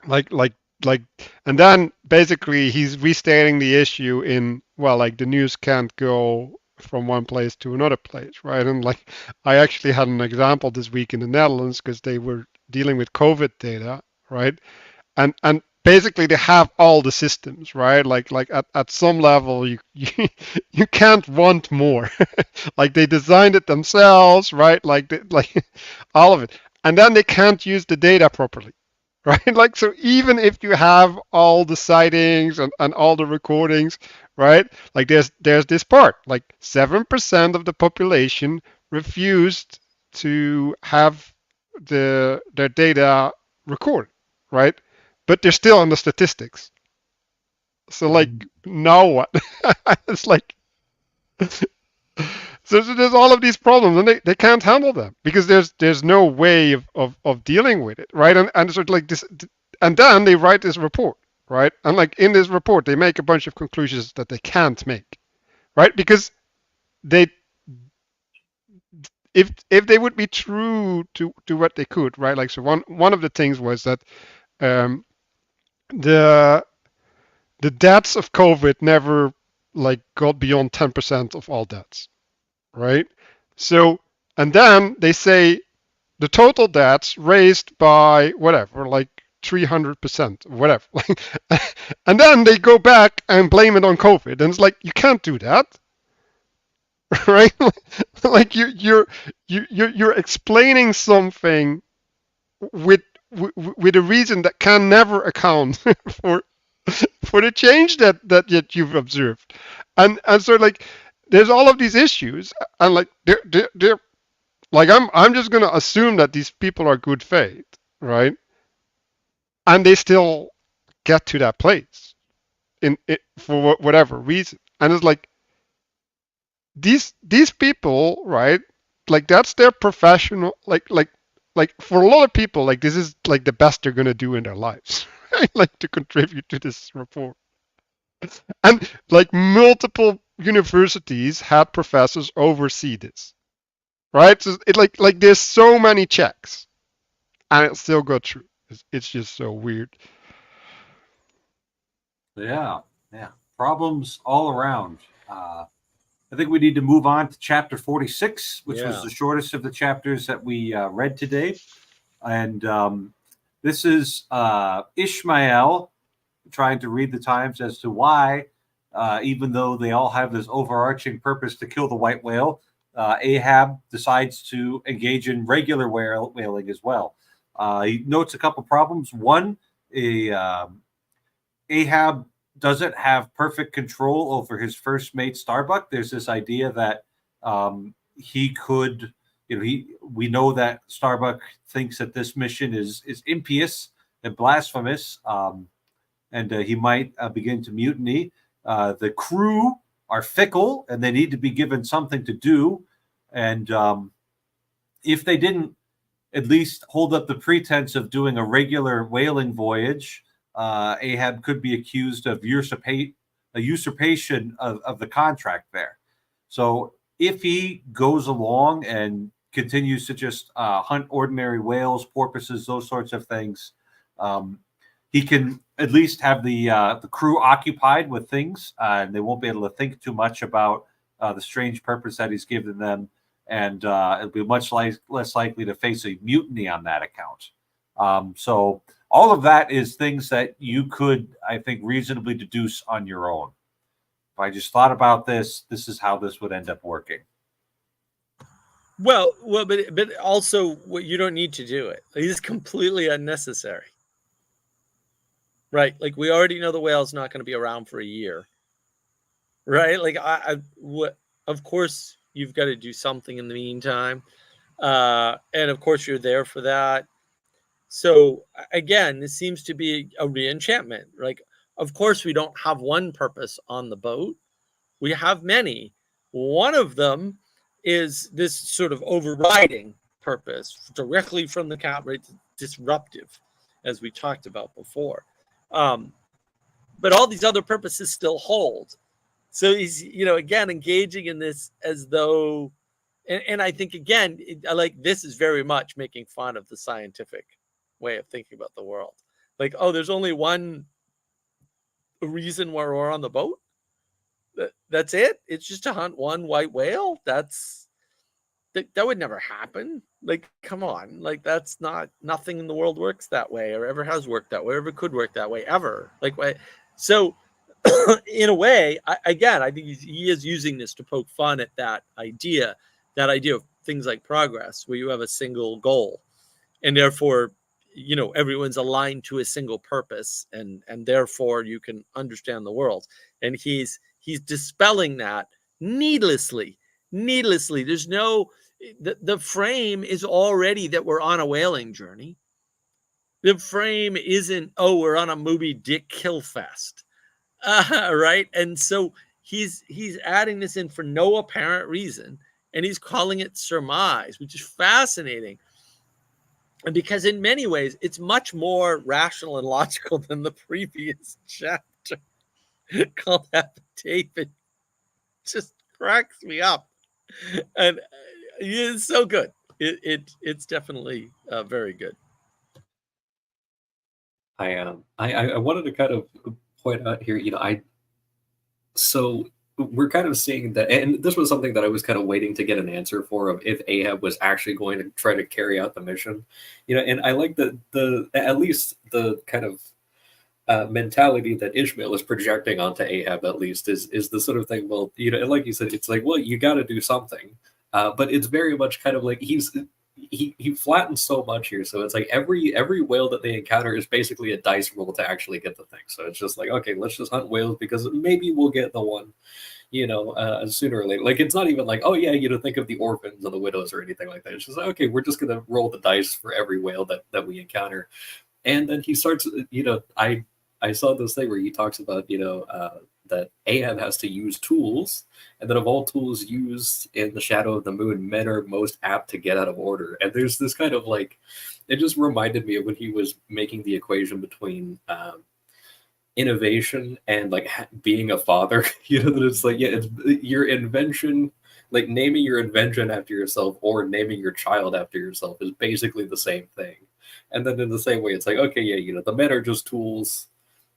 Like like like and then basically he's restating the issue in, well, like the news can't go from one place to another place, right? And like I actually had an example this week in the Netherlands because they were dealing with COVID data, right? And basically they have all the systems, right? Like at some level you can't want more. Like they designed it themselves, right? Like all of it. And then they can't use the data properly. Right? Like, so even if you have all the sightings and all the recordings, right? Like there's this part, like 7% of the population refused to have their data recorded, right? But they're still in the statistics. So like now what? It's like so there's all of these problems and they can't handle them because there's no way of dealing with it, right? And sort of like this, and then they write this report, right? And like in this report they make a bunch of conclusions that they can't make, right? Because they, if they would be true to what they could, right? Like, so one of the things was that um, the deaths of COVID never like got beyond 10% of all deaths, right? So, and then they say the total deaths raised by whatever, like 300%, whatever. And then they go back and blame it on COVID, and it's like you can't do that, right? Like you're explaining something with with a reason that can never account for the change that you've observed, and so like there's all of these issues, and like they're like I'm just gonna assume that these people are good faith, right? And they still get to that place in it for whatever reason, and it's like these people, right? Like that's their professional, like for a lot of people, like this is like the best they're gonna do in their lives, right? Like to contribute to this report. And like multiple universities had professors oversee this, right? So it like there's so many checks, and it still got through. It's just so weird. Yeah, yeah. Problems all around. I think we need to move on to chapter 46, which was Yeah. the shortest of the chapters that we read today. And this is Ishmael trying to read the times as to why, even though they all have this overarching purpose to kill the white whale, Ahab decides to engage in regular whaling as well. He notes a couple problems. One, Ahab doesn't have perfect control over his first mate Starbuck. There's this idea that he could, we know that Starbuck thinks that this mission is impious and blasphemous, and he might begin to mutiny. The crew are fickle and they need to be given something to do, and if they didn't at least hold up the pretense of doing a regular whaling voyage, Ahab could be accused of usurpation of the contract there. So if he goes along and continues to just hunt ordinary whales, porpoises, those sorts of things, he can at least have the crew occupied with things, and they won't be able to think too much about the strange purpose that he's given them, and it'll be much less likely to face a mutiny on that account. So all of that is things that you could, I think, reasonably deduce on your own. If I just thought about this, this is how this would end up working. Well, but also, what you don't need to do it. Like, it's completely unnecessary, right? Like we already know the whale's not going to be around for a year, right? Like of course you've got to do something in the meantime, and of course you're there for that. So again, this seems to be a re-enchantment. Like, of course, we don't have one purpose on the boat. We have many. One of them is this sort of overriding purpose directly from the cap, right? Disruptive, as we talked about before. But all these other purposes still hold. So he's, again, engaging in this as though, and I think, again, I like this is very much making fun of the scientific way of thinking about the world. Like, oh, there's only one reason why we're on the boat. That's it. It's just to hunt one white whale. That would never happen. Like, come on. Like, that's nothing in the world works that way, or ever has worked that way, or ever could work that way, ever. Like, so in a way, I think he is using this to poke fun at that idea of things like progress, where you have a single goal, and therefore, everyone's aligned to a single purpose, and therefore you can understand the world. And he's dispelling that needlessly. There's no, the frame is already that we're on a whaling journey. The frame isn't, oh, we're on a Moby Dick kill fest. Right. And so he's adding this in for no apparent reason, and he's calling it surmise, which is fascinating. And because in many ways it's much more rational and logical than the previous chapter called Affidavit. Just cracks me up, and it's so good. It's definitely very good. I wanted to kind of point out here, so we're kind of seeing that, and this was something that I was kind of waiting to get an answer for, of if Ahab was actually going to try to carry out the mission, and I like the at least the kind of mentality that Ishmael is projecting onto Ahab, at least, is the sort of thing. Well, and like you said, it's like, well, you got to do something, but it's very much kind of like he flattens so much here. So it's like every whale that they encounter is basically a dice roll to actually get the thing. So it's just like, okay, let's just hunt whales because maybe we'll get the one, sooner or later. Like, it's not even like, oh yeah, think of the orphans or the widows or anything like that. It's just like, okay, we're just gonna roll the dice for every whale that we encounter. And then he starts, I saw this thing where he talks about, that Ahab has to use tools, and that of all tools used in the shadow of the moon, men are most apt to get out of order. And there's this kind of like, it just reminded me of when he was making the equation between innovation and like being a father. That it's like, yeah, it's your invention, like naming your invention after yourself or naming your child after yourself is basically the same thing. And then in the same way, it's like, okay, yeah, the men are just tools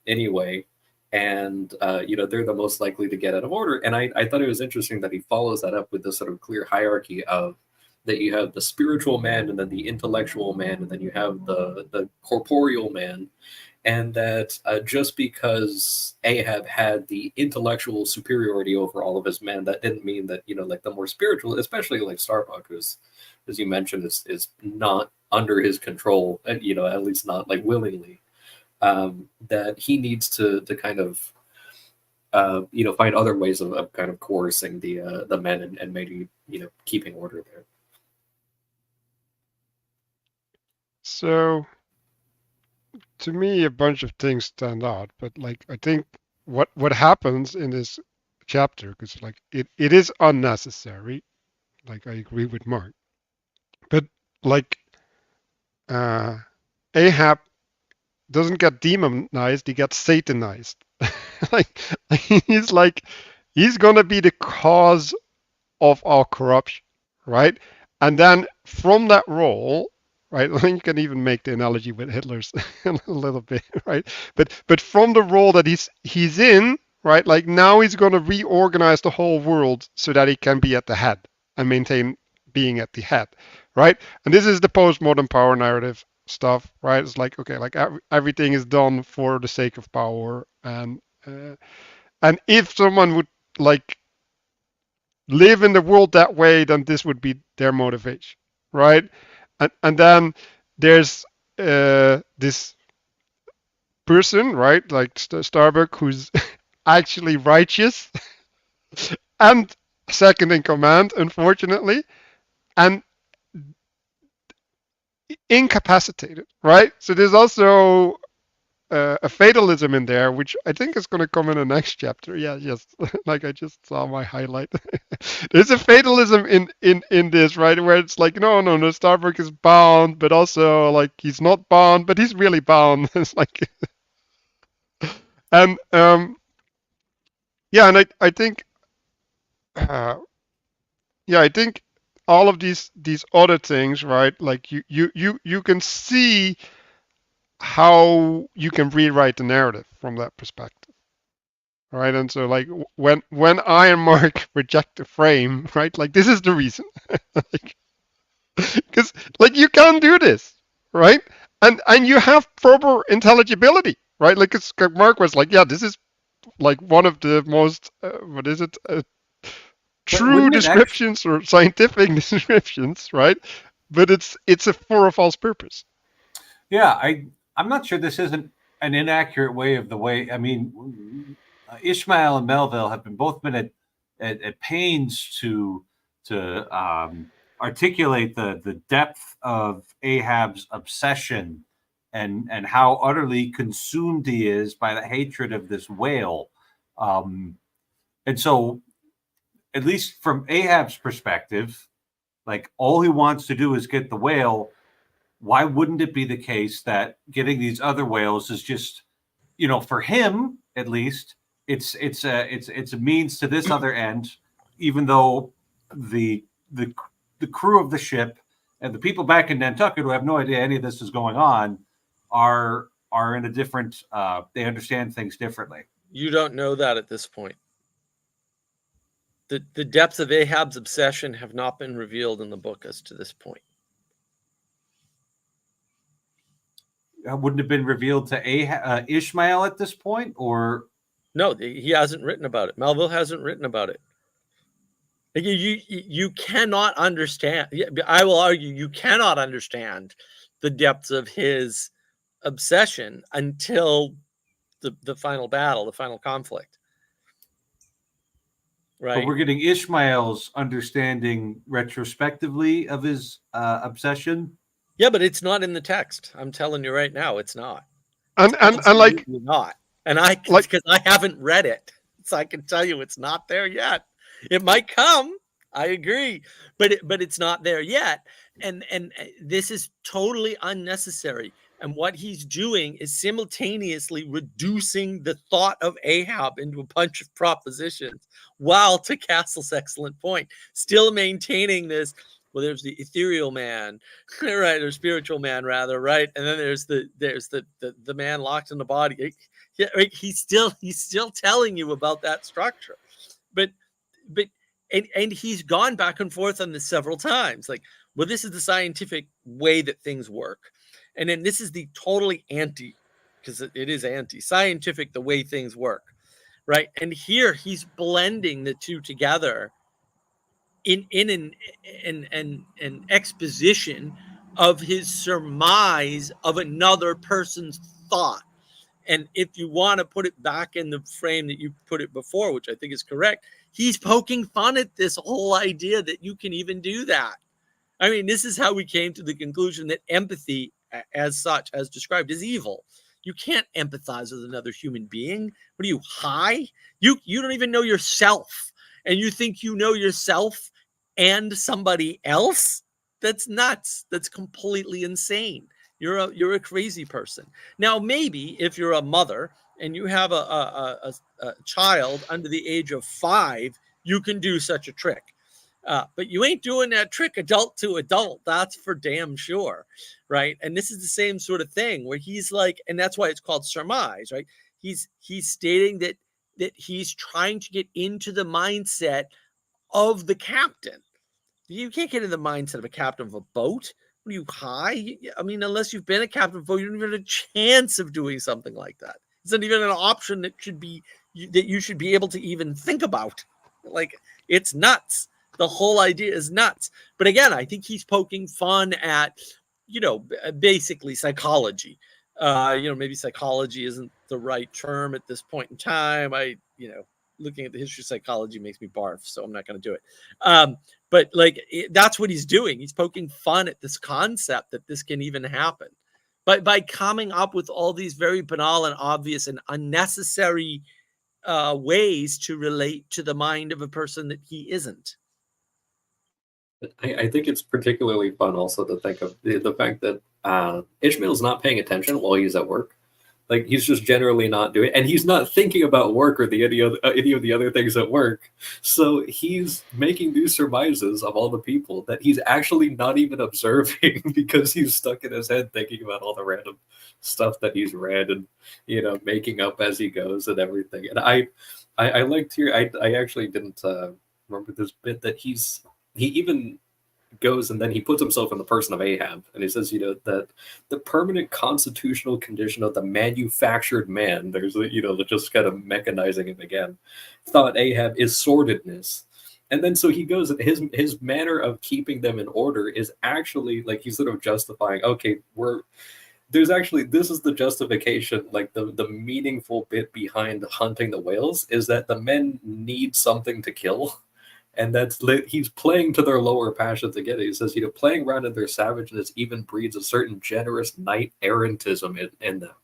anyway, and they're the most likely to get out of order. And I thought it was interesting that he follows that up with this sort of clear hierarchy of that you have the spiritual man, and then the intellectual man, and then you have the corporeal man, and that just because Ahab had the intellectual superiority over all of his men, that didn't mean that like the more spiritual, especially like Starbuck, who's, as you mentioned, is not under his control, at least not like willingly. That he needs to kind of find other ways of kind of coercing the men and maybe keeping order there. So to me, a bunch of things stand out, but like I think what happens in this chapter, because like it is unnecessary. Like I agree with Mark, but like Ahab doesn't get demonized, he gets satanized. like he's gonna be the cause of our corruption, right? And then from that role, right, you can even make the analogy with Hitler's a little bit, right? But from the role that he's in, right, like now he's gonna reorganize the whole world so that he can be at the head and maintain being at the head, right? And this is the postmodern power narrative stuff, right? It's like, okay, like everything is done for the sake of power, and if someone would like live in the world that way, then this would be their motivation, right? And then there's this person, right, like Starbuck, who's actually righteous and second in command, unfortunately, and incapacitated, right? So there's also a fatalism in there, which I think is going to come in the next chapter. Yeah, yes, like I just saw my highlight. There's a fatalism in this, right, where it's like, no, Starbuck is bound, but also like he's not bound, but he's really bound. It's like, and Yeah, and I think uh, yeah, I think all of these other things, right? Like you can see how you can rewrite the narrative from that perspective, right? And so like when I and Mark reject the frame, right? Like this is the reason, like, because like you can't do this, right? And you have proper intelligibility, right? Like it's, Mark was like, yeah, this is like one of the most what is it? But True wouldn't it actually? descriptions or scientific descriptions, right? But it's a for a false purpose. Yeah, I'm not sure this isn't an inaccurate way of the way. I mean, Ishmael and Melville have both been at pains to articulate the depth of Ahab's obsession and how utterly consumed he is by the hatred of this whale. And so, at least from Ahab's perspective, like all he wants to do is get the whale. Why wouldn't it be the case that getting these other whales is just, for him at least, it's a means to this other end, even though the the the crew of the ship and the people back in Nantucket who have no idea any of this is going on are in a different they understand things differently. You don't know that at this point. The depths of Ahab's obsession have not been revealed in the book as to this point. Wouldn't have been revealed to Ishmael at this point, or no, he hasn't written about it. Melville hasn't written about it. You cannot understand. I will argue you cannot understand the depths of his obsession until the final battle, the final conflict. Right. But we're getting Ishmael's understanding retrospectively of his obsession. Yeah, but it's not in the text. I'm telling you right now, it's not. And like not. And because I haven't read it, so I can tell you it's not there yet. It might come. I agree, but it's not there yet. And this is totally unnecessary. And what he's doing is simultaneously reducing the thought of Ahab into a bunch of propositions, while, to Castle's excellent point, still maintaining this. Well, there's the ethereal man, right, or spiritual man rather, right, and then there's the man locked in the body. Yeah, right? He's still telling you about that structure, but and he's gone back and forth on this several times. Like, well, this is the scientific way that things work, and then this is the totally anti, because it is anti-scientific the way things work, right? And here he's blending the two together in an exposition of his surmise of another person's thought. And if you want to put it back in the frame that you put it before, which I think is correct, he's poking fun at this whole idea that you can even do that. I mean, this is how we came to the conclusion that empathy, as such, as described, is evil. You can't empathize with another human being. What are you, high? You don't even know yourself, and you think you know yourself and somebody else? That's nuts. That's completely insane. You're a crazy person. Now, maybe if you're a mother and you have a child under the age of 5, you can do such a trick. But you ain't doing that trick adult to adult. That's for damn sure, right? And this is the same sort of thing where he's like, and that's why it's called surmise, right? He's stating that he's trying to get into the mindset of the captain. You can't get in the mindset of a captain of a boat. What are you, high? I mean, unless you've been a captain of a boat, you don't even have a chance of doing something like that. It's not even an option that you should be able to even think about. Like, it's nuts. The whole idea is nuts. But again, I think he's poking fun at, basically psychology. Maybe psychology isn't the right term at this point in time. Looking at the history of psychology makes me barf, so I'm not going to do it. But that's what he's doing. He's poking fun at this concept that this can even happen. But by coming up with all these very banal and obvious and unnecessary ways to relate to the mind of a person that he isn't. I think it's particularly fun also to think of the fact that Ishmael's not paying attention while he's at work. Like he's just generally not doing, and he's not thinking about work or any of the other things at work. So he's making these surmises of all the people that he's actually not even observing because he's stuck in his head thinking about all the random stuff that he's read and making up as he goes and everything. And I liked here. I actually didn't remember this bit that he even goes and then he puts himself in the person of Ahab, and he says, that the permanent constitutional condition of the manufactured man, there's just kind of mechanizing him again, thought Ahab is sordidness. And then so he goes, and his manner of keeping them in order is actually like he's sort of justifying, okay, this is the justification, like the meaningful bit behind hunting the whales is that the men need something to kill. And he's playing to their lower passions again. He says, playing around in their savageness even breeds a certain generous knight-errantism in them.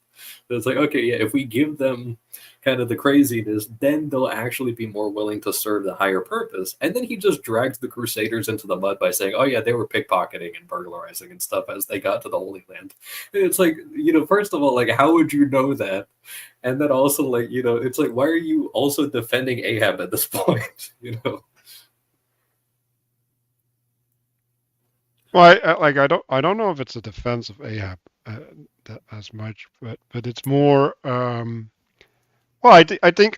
So it's like, okay, yeah, if we give them kind of the craziness, then they'll actually be more willing to serve the higher purpose. And then he just drags the Crusaders into the mud by saying, oh yeah, they were pickpocketing and burglarizing and stuff as they got to the Holy Land. And it's like, first of all, like, how would you know that? And then also, like, it's like, why are you also defending Ahab at this point? Well, I don't know if it's a defense of Ahab as much, but it's more. Well, I think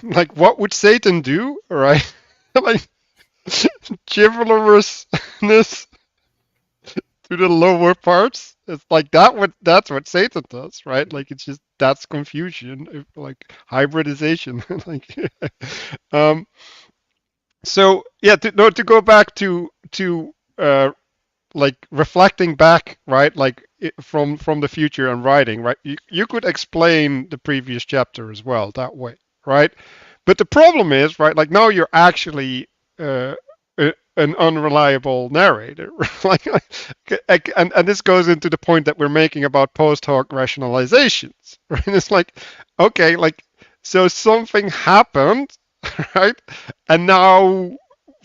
like, what would Satan do, right? Like chivalrousness to the lower parts. It's like that's what Satan does, right? Like it's just that's confusion, like hybridization, like. So yeah, to go back to like reflecting back, right? Like from the future and writing, right? You could explain the previous chapter as well that way, right? But the problem is, right? Like now you're actually an unreliable narrator, like, and this goes into the point that we're making about post hoc rationalizations, right? It's like, okay, like so something happened, right? And now,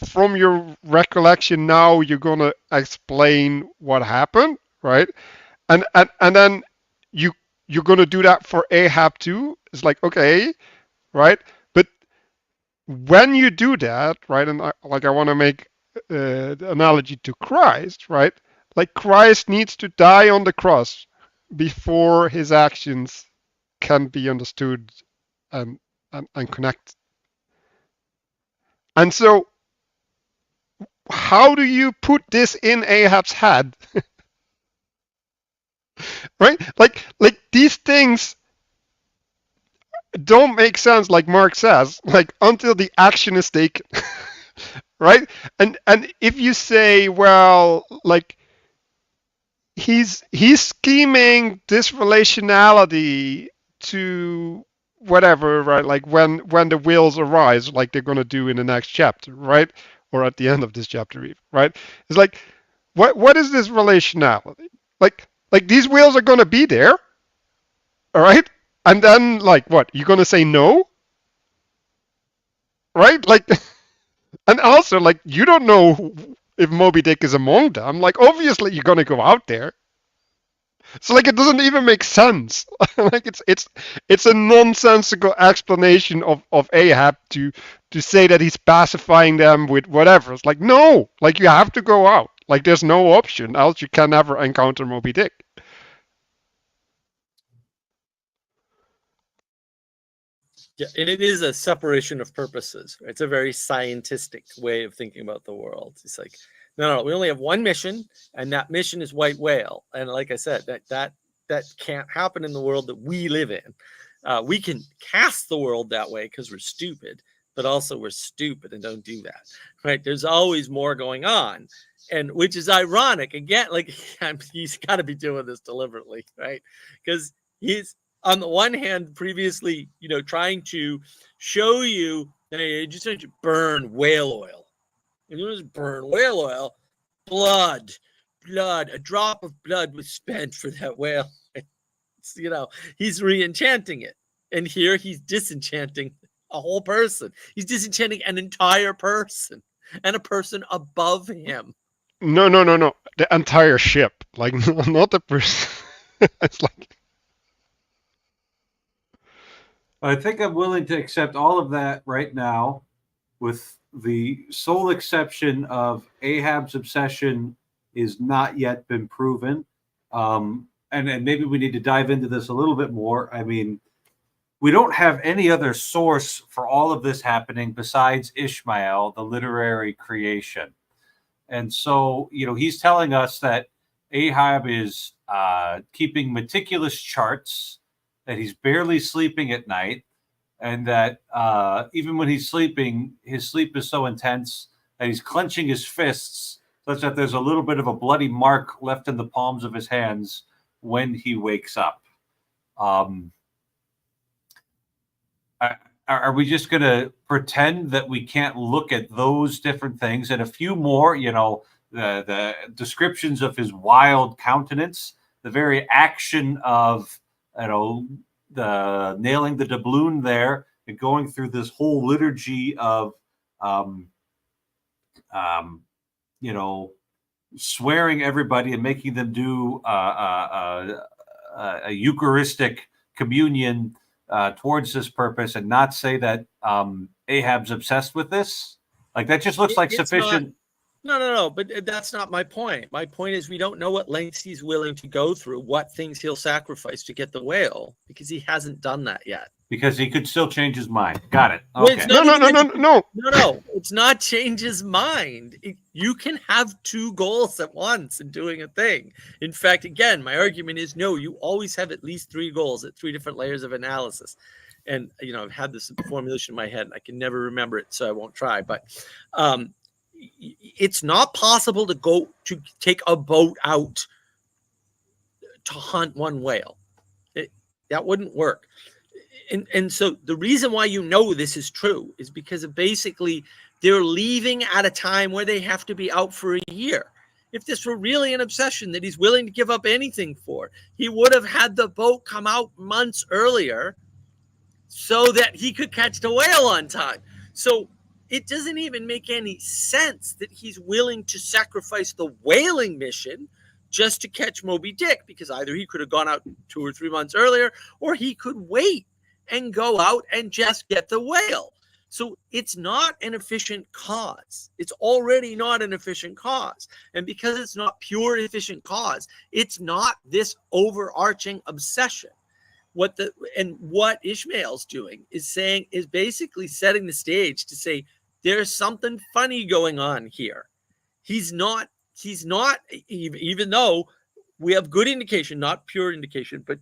from your recollection, now you're gonna explain what happened, right? And then you're gonna do that for Ahab too. It's like, okay, right? But when you do that, right? And I want to make the analogy to Christ, right? Like Christ needs to die on the cross before his actions can be understood and connect. And so, how do you put this in Ahab's head? Right? Like these things don't make sense, like Mark says, like until the action is taken. Right? And if you say, well, like he's scheming this relationality to whatever, right? Like when the wills arise, like they're gonna do in the next chapter, right? Or at the end of this chapter, even, right? It's like, what is this relationality? Like these wheels are gonna be there, all right? And then, like, what? You're gonna say no, right? Like, and also, like, you don't know if Moby Dick is among them. Like, obviously, you're gonna go out there. So, like, it doesn't even make sense. Like, it's a nonsensical explanation of Ahab to say that he's pacifying them with whatever. It's like, no, like, you have to go out. Like, there's no option, else you can never encounter Moby Dick. Yeah, and it is a separation of purposes. Right? It's a very scientific way of thinking about the world. It's like, no, we only have one mission, and that mission is white whale. And like I said, that can't happen in the world that we live in. We can cast the world that way because we're stupid, but also we're stupid and don't do that. Right? There's always more going on, and which is ironic. Again, like he's got to be doing this deliberately, right? Because he's, on the one hand, previously, trying to show you that you just don't burn whale oil. You just burn whale oil, blood, a drop of blood was spent for that whale. It's, he's re-enchanting it. And here he's disenchanting a whole person. He's disenchanting an entire person and a person above him. No. The entire ship. Like, not the person. It's like, I think I'm willing to accept all of that right now, with the sole exception of Ahab's obsession is not yet been proven. And maybe we need to dive into this a little bit more. I mean, we don't have any other source for all of this happening besides Ishmael, the literary creation. And so, he's telling us that Ahab is keeping meticulous charts, that he's barely sleeping at night, and that even when he's sleeping, his sleep is so intense that he's clenching his fists such that there's a little bit of a bloody mark left in the palms of his hands when he wakes up. Are we just going to pretend that we can't look at those different things and a few more, the descriptions of his wild countenance, the very action of, the nailing the doubloon there and going through this whole liturgy of, swearing everybody and making them do a Eucharistic communion towards this purpose, and not say that Ahab's obsessed with this. Like, that just looks like sufficient. No, but that's not my point. My point is we don't know what lengths he's willing to go through, what things he'll sacrifice to get the whale, because he hasn't done that yet. Because he could still change his mind. Got it. Okay. No, it's not change his mind. You can have two goals at once in doing a thing. In fact, again, my argument is no, you always have at least three goals at three different layers of analysis. And, I've had this formulation in my head and I can never remember it, so I won't try. But it's not possible to take a boat out to hunt one whale. That wouldn't work. And so the reason why this is true is because basically they're leaving at a time where they have to be out for a year. If this were really an obsession that he's willing to give up anything for, he would have had the boat come out months earlier so that he could catch the whale on time. So it doesn't even make any sense that he's willing to sacrifice the whaling mission just to catch Moby Dick, because either he could have gone out 2 or 3 months earlier, or he could wait and go out and just get the whale. So it's not an efficient cause. It's already not an efficient cause. And because it's not pure efficient cause, it's not this overarching obsession. What Ishmael's doing is basically setting the stage to say, there's something funny going on here. He's not, even though we have good indication, not pure indication, but,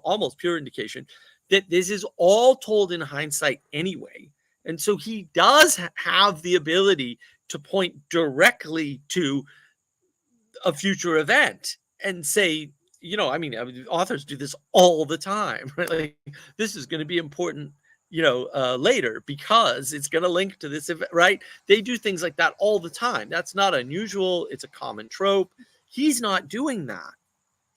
almost pure indication, that this is all told in hindsight anyway. And so he does have the ability to point directly to a future event and say, authors do this all the time, right? Like, this is going to be important, later because it's going to link to this event, right? They do things like that all the time. That's not unusual. It's a common trope. He's not doing that.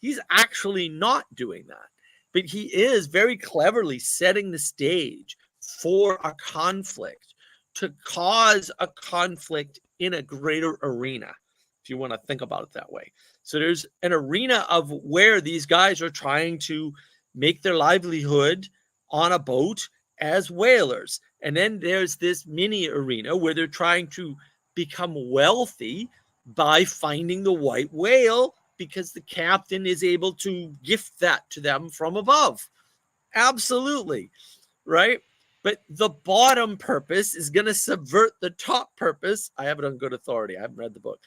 He's actually not doing that. But he is very cleverly setting the stage for a conflict, to cause a conflict in a greater arena, if you want to think about it that way. So there's an arena of where these guys are trying to make their livelihood on a boat as whalers. And then there's this mini arena where they're trying to become wealthy by finding the white whale, because the captain is able to gift that to them from above. Absolutely. Right? But the bottom purpose is going to subvert the top purpose. I have it on good authority. I haven't read the book.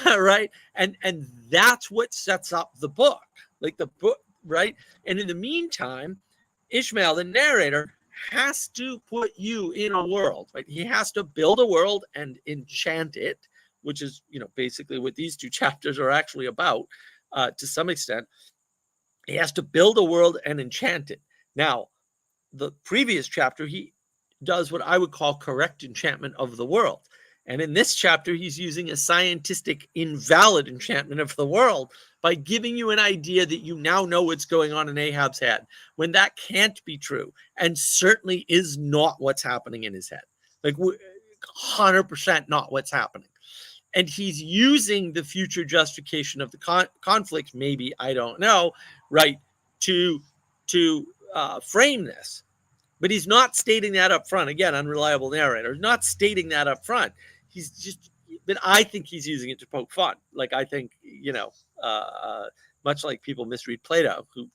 Right? And that's what sets up the book. Like the book, right? And in the meantime, Ishmael, the narrator, has to put you in a world, right? He has to build a world and enchant it, which is, basically what these two chapters are actually about, to some extent. He has to build a world and enchant it. Now, the previous chapter, he does what I would call correct enchantment of the world. And in this chapter, he's using a scientific invalid enchantment of the world by giving you an idea that you now know what's going on in Ahab's head, when that can't be true, and certainly is not what's happening in his head. Like 100% not what's happening. And he's using the future justification of the conflict, maybe, I don't know, right, to frame this. But he's not stating that up front. Again, unreliable narrator, not stating that up front. He's just, but I think he's using it to poke fun. Like, I think, much like people misread Plato, who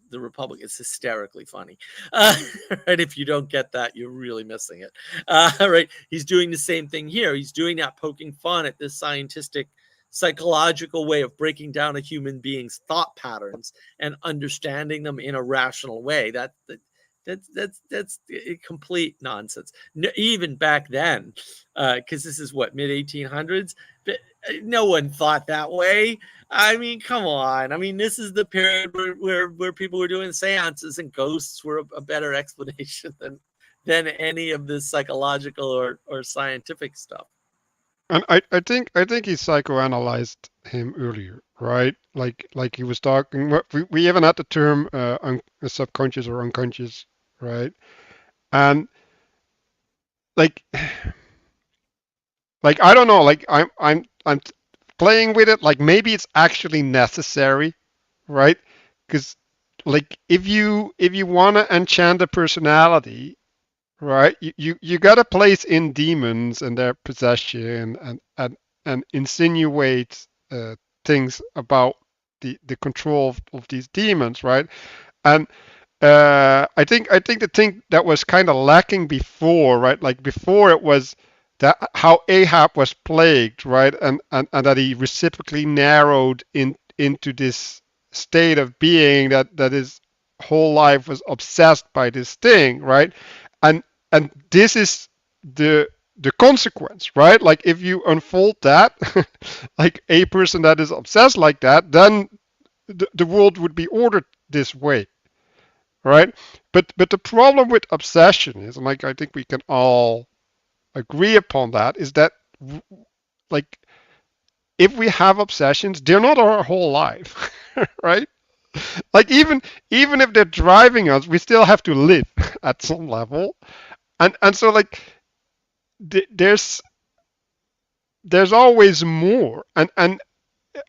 the Republic is hysterically funny. Right? If you don't get that, you're really missing it. Right? He's doing the same thing here. He's doing that, poking fun at this scientific, psychological way of breaking down a human being's thought patterns and understanding them in a rational way. That's complete nonsense. No, even back then, because this is what, mid 1800s, but no one thought that way. I mean, come on. I mean, this is the period where people were doing seances, and ghosts were a better explanation than any of this psychological or scientific stuff. And I think he psychoanalyzed him earlier, right? Like he was talking. We haven't had the term subconscious or unconscious, right? And like I don't know. Like I'm playing with it. Like maybe it's actually necessary, right? Because like if you want to enchant a personality, right, you got to place in demons and their possession and insinuate things about the control of these demons, right? And I think the thing that was kind of lacking before, right? Like before it was that how Ahab was plagued, right? And that he reciprocally narrowed into this state of being that his whole life was obsessed by this thing, right? And this is the consequence, right? Like if you unfold that, like a person that is obsessed like that, then the world would be ordered this way, right? But the problem with obsession is, and like I think we can all agree upon that, is that like if we have obsessions, they're not our whole life, right? Like even if they're driving us, we still have to live at some level, and so like there's always more, and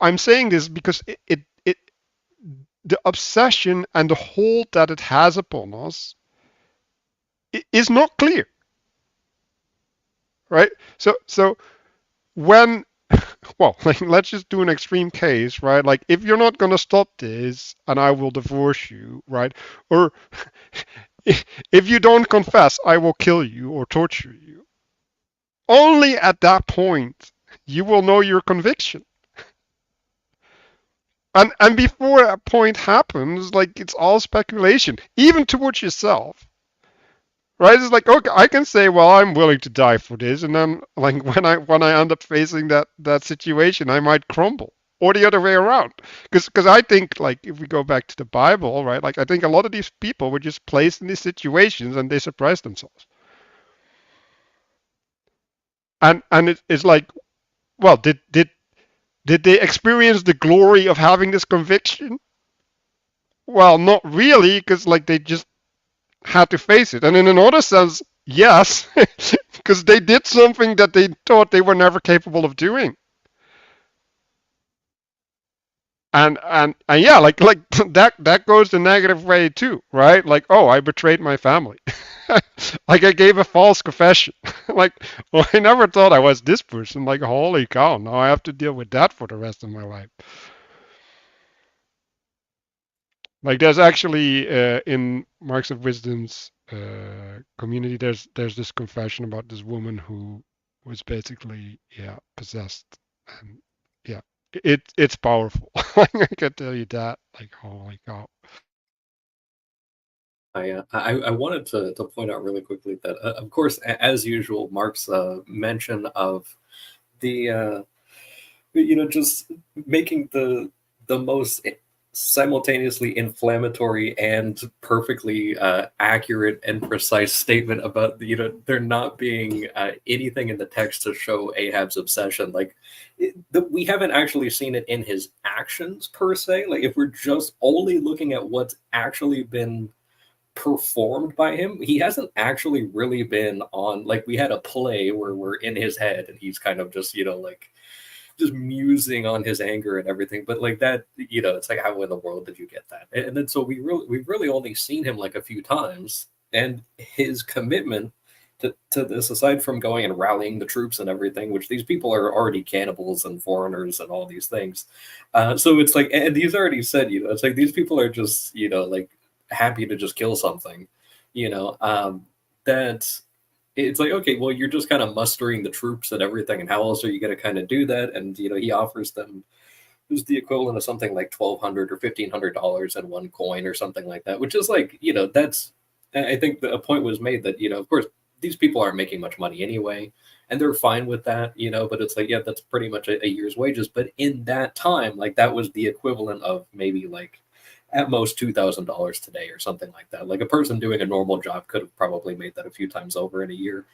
I'm saying this because it the obsession and the hold that it has upon us is not clear, right? So when well, like, let's just do an extreme case, right? Like if you're not going to stop this and I will divorce you, right? Or if you don't confess, I will kill you or torture you. Only at that point you will know your conviction. And before that point happens, like it's all speculation, even towards yourself. Right? It's like, okay, I can say, well, I'm willing to die for this, and then like when I end up facing that situation, I might crumble. Or the other way around. Because I think, like, if we go back to the Bible, right, like I think a lot of these people were just placed in these situations and they surprised themselves. And it's like, well, did they experience the glory of having this conviction? Well, not really, because like they just had to face it. And in another sense, yes, because they did something that they thought they were never capable of doing. And yeah, like that goes the negative way too, right? Like, oh, I betrayed my family. Like I gave a false confession. Like, well, I never thought I was this person. Like, holy cow, now I have to deal with that for the rest of my life. Like there's actually in Marks of Wisdom's community, there's this confession about this woman who was basically possessed, and yeah, it's powerful. I can tell you that. Like holy cow. I wanted to point out really quickly that of course, as usual, Mark's mention of the just making the most simultaneously inflammatory and perfectly accurate and precise statement about there not being anything in the text to show Ahab's obsession. Like we haven't actually seen it in his actions per se. Like if we're just only looking at what's actually been performed by him, he hasn't actually really been on. Like we had a play where we're in his head and he's kind of just like just musing on his anger and everything, but like that, it's like, how in the world did you get that? And then so we've really only seen him like a few times and his commitment to this, aside from going and rallying the troops and everything, which these people are already cannibals and foreigners and all these things. So it's like, and he's already said, it's like these people are just, like happy to just kill something, that it's like, okay, well, you're just kind of mustering the troops and everything, and how else are you going to kind of do that? And he offers them, who's the equivalent of something like $1,200 or $1,500 in one coin or something like that, which is like, that's, I think a point was made that, of course, these people aren't making much money anyway, and they're fine with that, but it's like, yeah, that's pretty much a year's wages. But in that time, like that was the equivalent of maybe like at most $2,000 today or something like that. Like a person doing a normal job could have probably made that a few times over in a year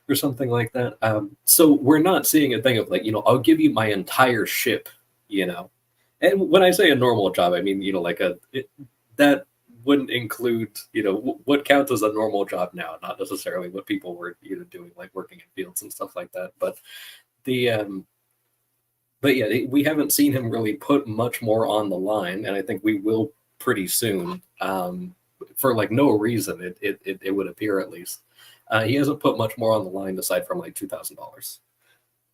or something like that. So we're not seeing a thing of like, I'll give you my entire ship, and when I say a normal job, I mean, like that wouldn't include, what counts as a normal job now, not necessarily what people were, doing, like working in fields and stuff like that. But but yeah, we haven't seen him really put much more on the line, and I think we will pretty soon, for like no reason. It would appear, at least. He hasn't put much more on the line aside from like $2,000.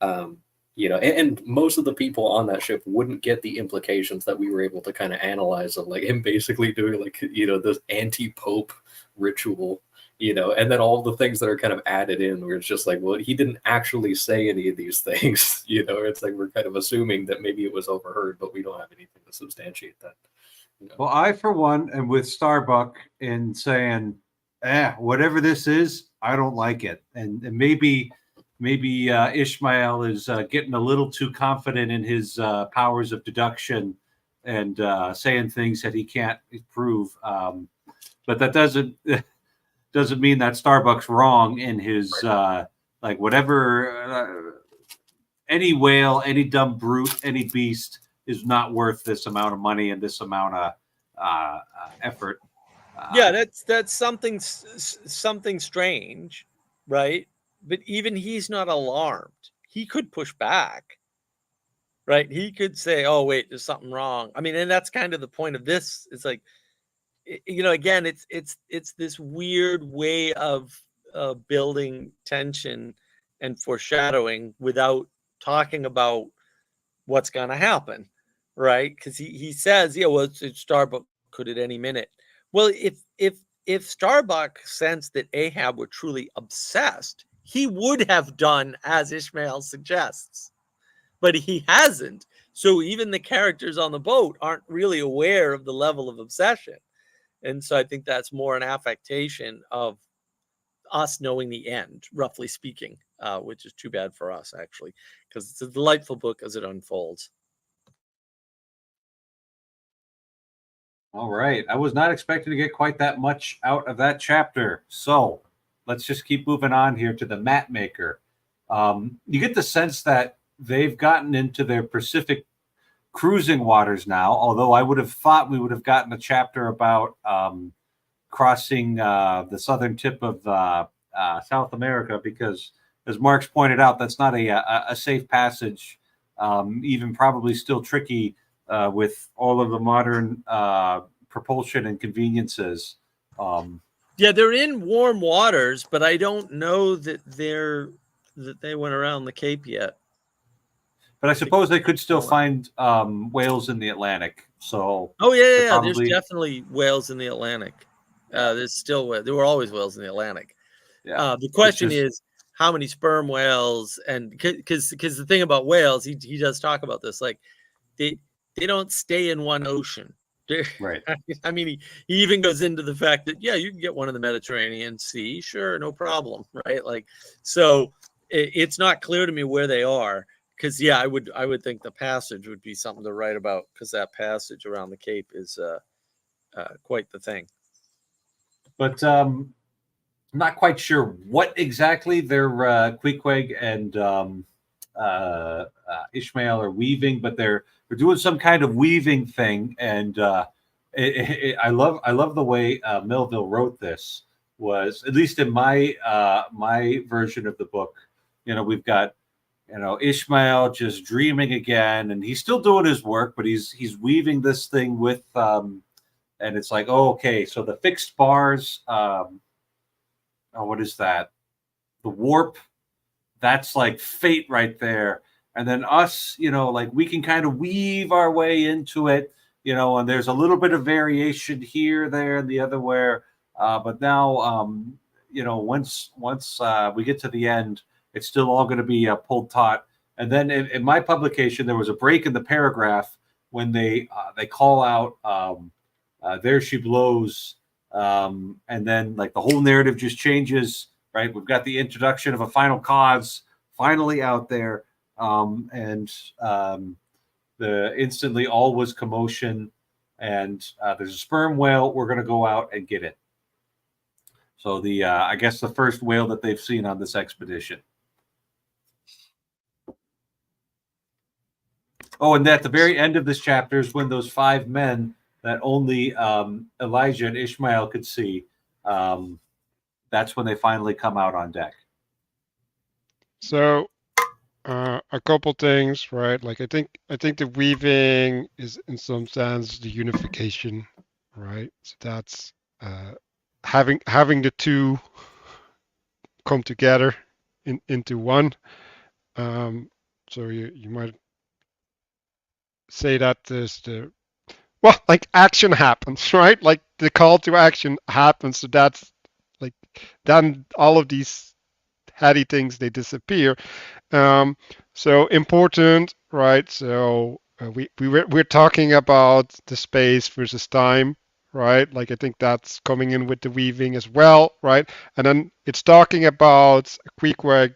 And most of the people on that ship wouldn't get the implications that we were able to kind of analyze of like him basically doing like, this anti-pope ritual, and then all the things that are kind of added in where it's just like, well, he didn't actually say any of these things, it's like we're kind of assuming that maybe it was overheard, but we don't have anything to substantiate that. Well, I, for one, am with Starbuck in saying, whatever this is, I don't like it. And maybe Ishmael is getting a little too confident in his powers of deduction and saying things that he can't prove. But that doesn't mean that Starbuck's wrong in his like whatever. Any whale, any dumb brute, any beast is not worth this amount of money and this amount of effort. Yeah, that's something strange, right? But even he's not alarmed. He could push back, right? He could say, "Oh, wait, there's something wrong." I mean, and that's kind of the point of this. It's like, again, it's this weird way of building tension and foreshadowing without talking about what's going to happen, right? Because he says, "Yeah, well, it's Starbuck could at any minute." Well, if Starbuck sensed that Ahab were truly obsessed, he would have done as Ishmael suggests, but he hasn't. So even the characters on the boat aren't really aware of the level of obsession. And so I think that's more an affectation of us knowing the end, roughly speaking, which is too bad for us, actually, because it's a delightful book as it unfolds. All right. I was not expecting to get quite that much out of that chapter. So let's just keep moving on here to the map maker. You get the sense that they've gotten into their Pacific cruising waters now, although I would have thought we would have gotten a chapter about crossing the southern tip of South America, because, as Mark's pointed out, that's not a safe passage, even probably still tricky with all of the modern propulsion and conveniences. Yeah, they're in warm waters, but I don't know that they went around the Cape yet. But I suppose they could still find whales in the Atlantic. So yeah, probably... there's definitely whales in the Atlantic. There were always whales in the Atlantic. Yeah. The question is how many sperm whales, and because the thing about whales, he does talk about this, like they don't stay in one ocean. Right. I mean, he even goes into the fact that, yeah, you can get one in the Mediterranean Sea, sure, no problem, right? Like, so it's not clear to me where they are, because yeah, I would think the passage would be something to write about, because that passage around the Cape is quite the thing. But I'm not quite sure what exactly their Queequeg and Ishmael are weaving, but they're doing some kind of weaving thing, and I love the way Melville wrote this. Was, at least in my my version of the book, we've got Ishmael just dreaming again, and he's still doing his work, but he's weaving this thing with and it's like, oh, okay, so the fixed bars what is that? The warp. That's like fate right there. And then us, like we can kind of weave our way into it, and there's a little bit of variation here, there, and the other where. But now, once we get to the end, it's still all going to be pulled taut. And then in my publication, there was a break in the paragraph when they call out "There She Blows," and then like the whole narrative just changes. Right, we've got the introduction of a final cause finally out there, and the instantly all was commotion, and there's a sperm whale. We're going to go out and get it. So the I guess the first whale that they've seen on this expedition. Oh, and at the very end of this chapter is when those 5 men that only Elijah and Ishmael could see. That's when they finally come out on deck. So a couple things, right? Like I think the weaving is in some sense the unification, right? So that's having the two come together into one. So you might say that there's like action happens, right? Like the call to action happens. So that's like then all of these heady things, they disappear. So important, right? So we're talking about the space versus time, right? Like I think that's coming in with the weaving as well, right? And then it's talking about Queequeg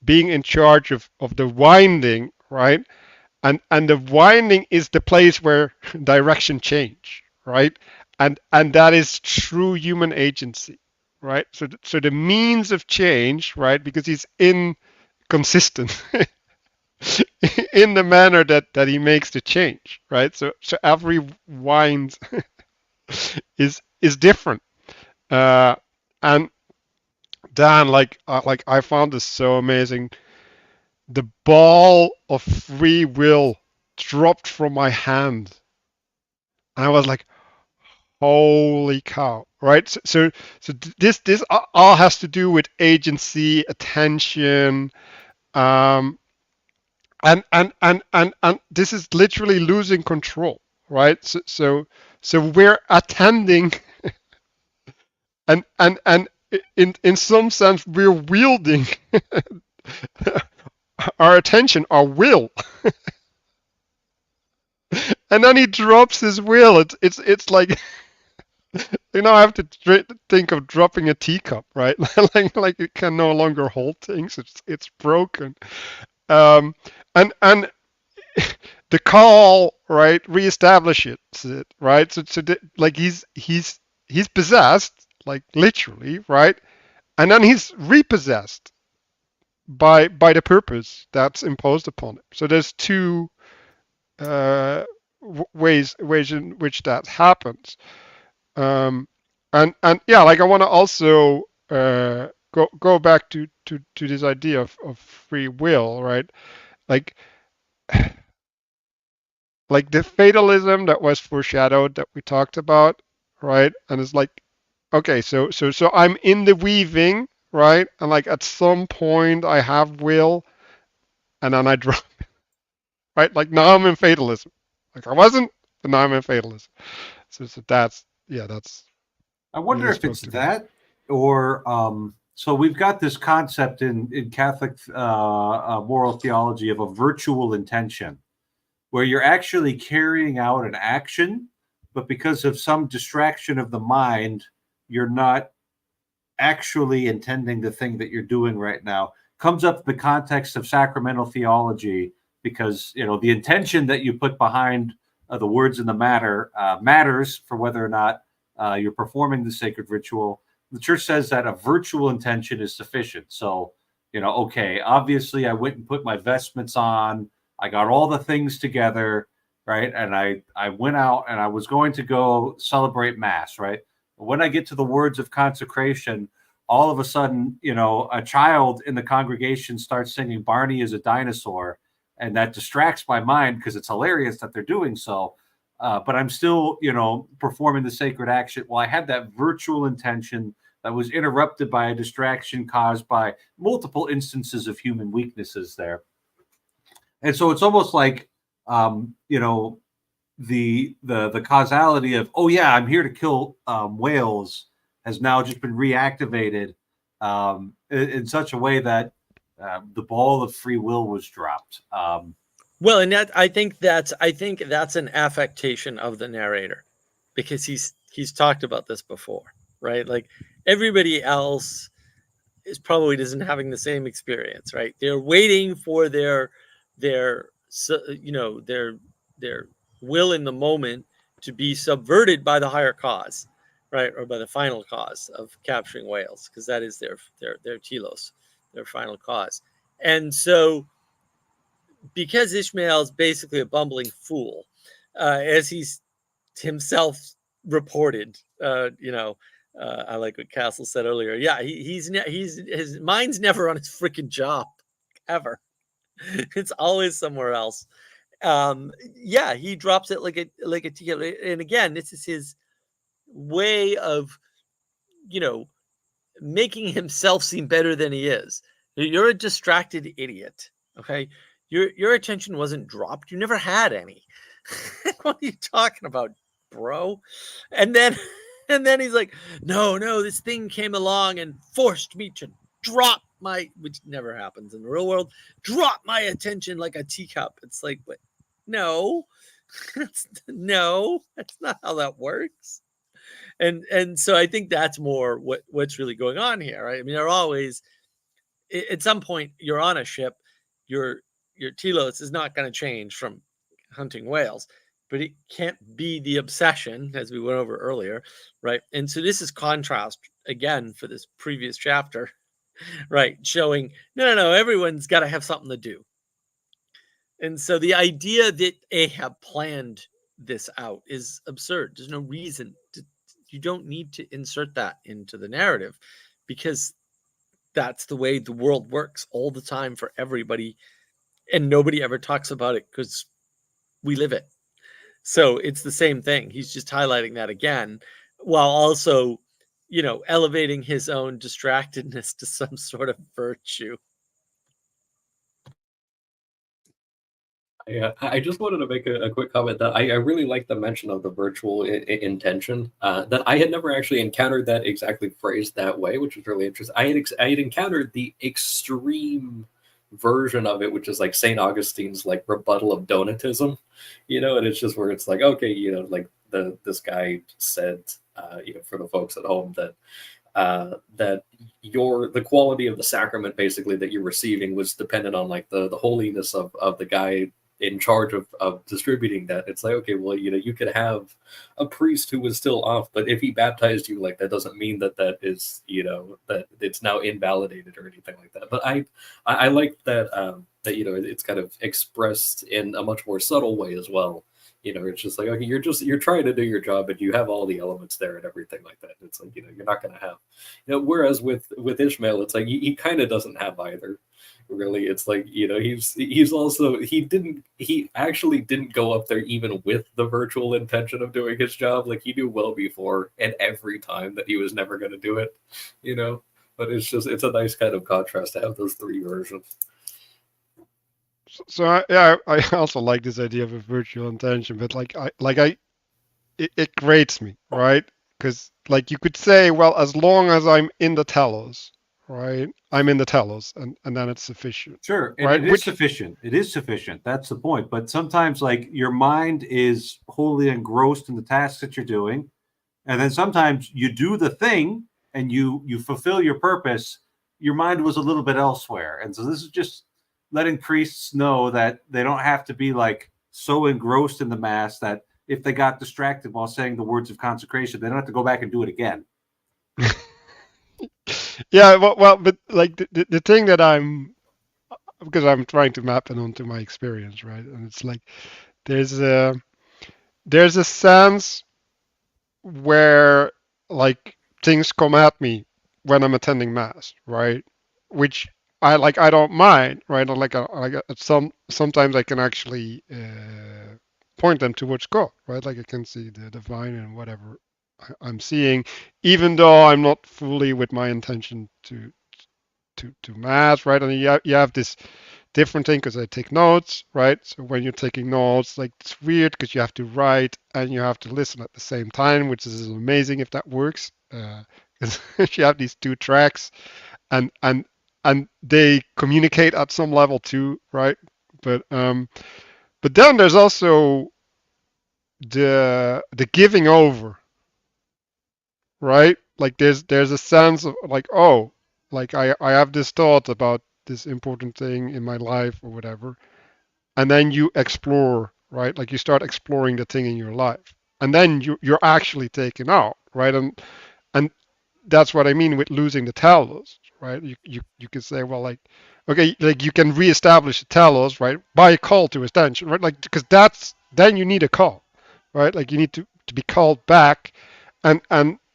being in charge of the winding, right? And the winding is the place where direction change, right? And that is true human agency, right? So the means of change, right? Because he's inconsistent in the manner that he makes the change, right? So every wind is different. And Dan, like I found this so amazing. The ball of free will dropped from my hand. And I was like, holy cow, right? So this all has to do with agency, attention, and this is literally losing control, right? So we're attending, and in some sense we're wielding our attention, our will. And then he drops his will. It's like, I have to think of dropping a teacup, right? like it can no longer hold things. It's broken. And the call, right, reestablishes it, right? So like he's possessed, like literally, right? And then he's repossessed by the purpose that's imposed upon him. So there's two ways in which that happens. And yeah, like I want to also go back to this idea of free will, right? Like the fatalism that was foreshadowed that we talked about, right? And it's like, okay, so I'm in the weaving, right? And like at some point I have will, and then I drop it, right? Like now I'm in fatalism. Like I wasn't, but now I'm in fatalism. So that's, yeah, that's. I wonder if it's that, or so we've got this concept in Catholic moral theology of a virtual intention, where you're actually carrying out an action, but because of some distraction of the mind, you're not actually intending the thing that you're doing right now. Comes up in the context of sacramental theology, because the intention that you put behind the words in the matter matters for whether or not you're performing the sacred ritual. The church says that a virtual intention is sufficient. So, okay, obviously I went and put my vestments on. I got all the things together, right? And I went out and I was going to go celebrate Mass, right? When I get to the words of consecration, all of a sudden, a child in the congregation starts singing Barney is a dinosaur, and that distracts my mind because it's hilarious that they're doing so. But I'm still, performing the sacred action. Well, I had that virtual intention that was interrupted by a distraction caused by multiple instances of human weaknesses there. And so it's almost like, you know, the causality of, oh yeah, I'm here to kill whales has now just been reactivated in such a way that the ball of free will was dropped. Well, and that I think that's an affectation of the narrator, because he's talked about this before, right? Like everybody else is probably isn't having the same experience, right? They're waiting for their you know, their will in the moment to be subverted by the higher cause, right, or by the final cause of capturing whales, because that is their telos, their final cause. And so, because Ishmael is basically a bumbling fool, as he's himself reported, you know, I like what Castle said earlier. Yeah, he's his mind's never on his freaking job, ever. It's always somewhere else. Yeah, he drops it like a ticket. And again, this is his way of, you know, making himself seem better than he is. You're a distracted idiot. Okay, your attention wasn't dropped. You never had any. What are you talking about, bro? And then he's like, no, this thing came along and forced me to drop my, which never happens in the real world, drop my attention like a teacup. It's like, what? No, no, that's not how that works. And so I think that's more what's really going on here, right? I mean, they're always, at some point you're on a ship, your telos is not going to change from hunting whales, but it can't be the obsession, as we went over earlier, right? And so this is contrast again for this previous chapter, right? Showing no, everyone's got to have something to do. And so the idea that Ahab planned this out is absurd. There's no reason you don't need to insert that into the narrative, because that's the way the world works all the time for everybody, and nobody ever talks about it because we live it. So it's the same thing. He's just highlighting that again, while also, you know, elevating his own distractedness to some sort of virtue. Yeah, I just wanted to make a quick comment that I really like the mention of the virtual intention. That I had never actually encountered that exactly phrased that way, which is really interesting. I had encountered the extreme version of it, which is like Saint Augustine's like rebuttal of Donatism, you know, and it's just where it's like, okay, you know, like this guy said, you know, for the folks at home that that the quality of the sacrament basically that you're receiving was dependent on like the holiness of the guy in charge of distributing that. It's like, okay, well, you know, you could have a priest who was still off, but if he baptized you, like that doesn't mean that is, you know, that it's now invalidated or anything like that. But I like that that, you know, it's kind of expressed in a much more subtle way as well. You know, it's just like, okay, you're trying to do your job, and you have all the elements there and everything like that. It's like, you know, you're not going to have, you know, whereas with Ishmael, it's like he kind of doesn't have either. Really, it's like, you know, he's also he actually didn't go up there even with the virtual intention of doing his job. Like he knew well before and every time that he was never going to do it, you know. But it's a nice kind of contrast to have those three versions. So I also like this idea of a virtual intention, but it grates me, right? Because like you could say, well, as long as I'm in the telos, right? I'm in the telos, and then it's sufficient. Sure, and right? it is sufficient. It is sufficient. That's the point. But sometimes, like, your mind is wholly engrossed in the tasks that you're doing, and then sometimes you do the thing and you fulfill your purpose. Your mind was a little bit elsewhere, and so this is just letting priests know that they don't have to be like so engrossed in the mass that if they got distracted while saying the words of consecration, they don't have to go back and do it again. Yeah, well, but like the thing that because I'm trying to map it onto my experience, right? And it's like there's a sense where like things come at me when I'm attending mass, right? Which I don't mind, right? Sometimes I can actually point them towards God, right? Like I can see the divine and whatever I'm seeing, even though I'm not fully with my intention to math, right? And you have this different thing because I take notes, right? So when you're taking notes, like it's weird because you have to write and you have to listen at the same time, which is amazing if that works. Because you have these two tracks, and they communicate at some level too, right? But then there's also the giving over, right? Like there's a sense of like, oh, like I have this thought about this important thing in my life or whatever, and then you explore, right? Like you start exploring the thing in your life, and then you're actually taken out, right? And that's what I mean with losing the telos, right? You can say, well, like, okay, like you can reestablish the telos, right, by a call to attention, right? Like because that's then you need a call, right? Like you need to be called back, and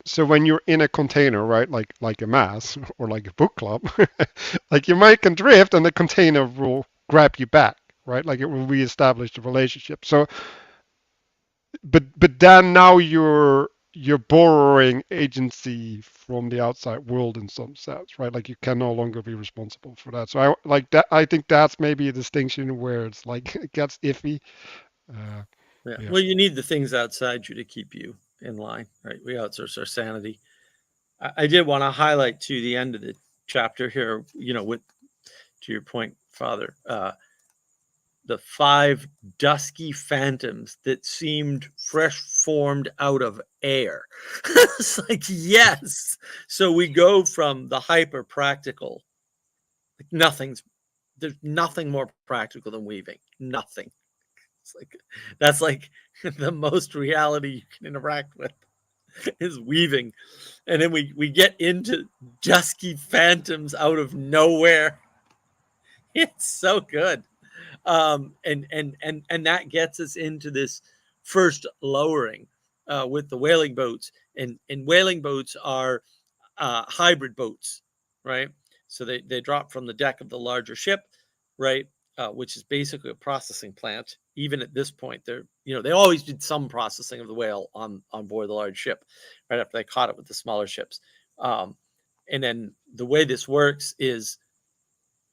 so when you're in a container, right, like a mass or like a book club, like you might can drift, and the container will grab you back, right? Like it will reestablish the relationship. So but then now you're borrowing agency from the outside world in some sense, right? Like you can no longer be responsible for that. So I like that. I think that's maybe a distinction where it's like it gets iffy. Uh, Yeah. yeah. Well, you need the things outside you to keep you in line, right? We outsource our sanity. I did want to highlight to the end of the chapter here, with to your point, Father, the 5 dusky phantoms that seemed fresh formed out of air. It's like, yes. So we go from the hyper practical, like there's nothing more practical than weaving. Nothing. It's like, that's like the most reality you can interact with is weaving. And then we get into dusky phantoms out of nowhere. It's so good. And that gets us into this first lowering with the whaling boats, and whaling boats are hybrid boats, right? So they drop from the deck of the larger ship, right? Which is basically a processing plant. Even at this point, they always did some processing of the whale on board the large ship, right after they caught it with the smaller ships. And then the way this works is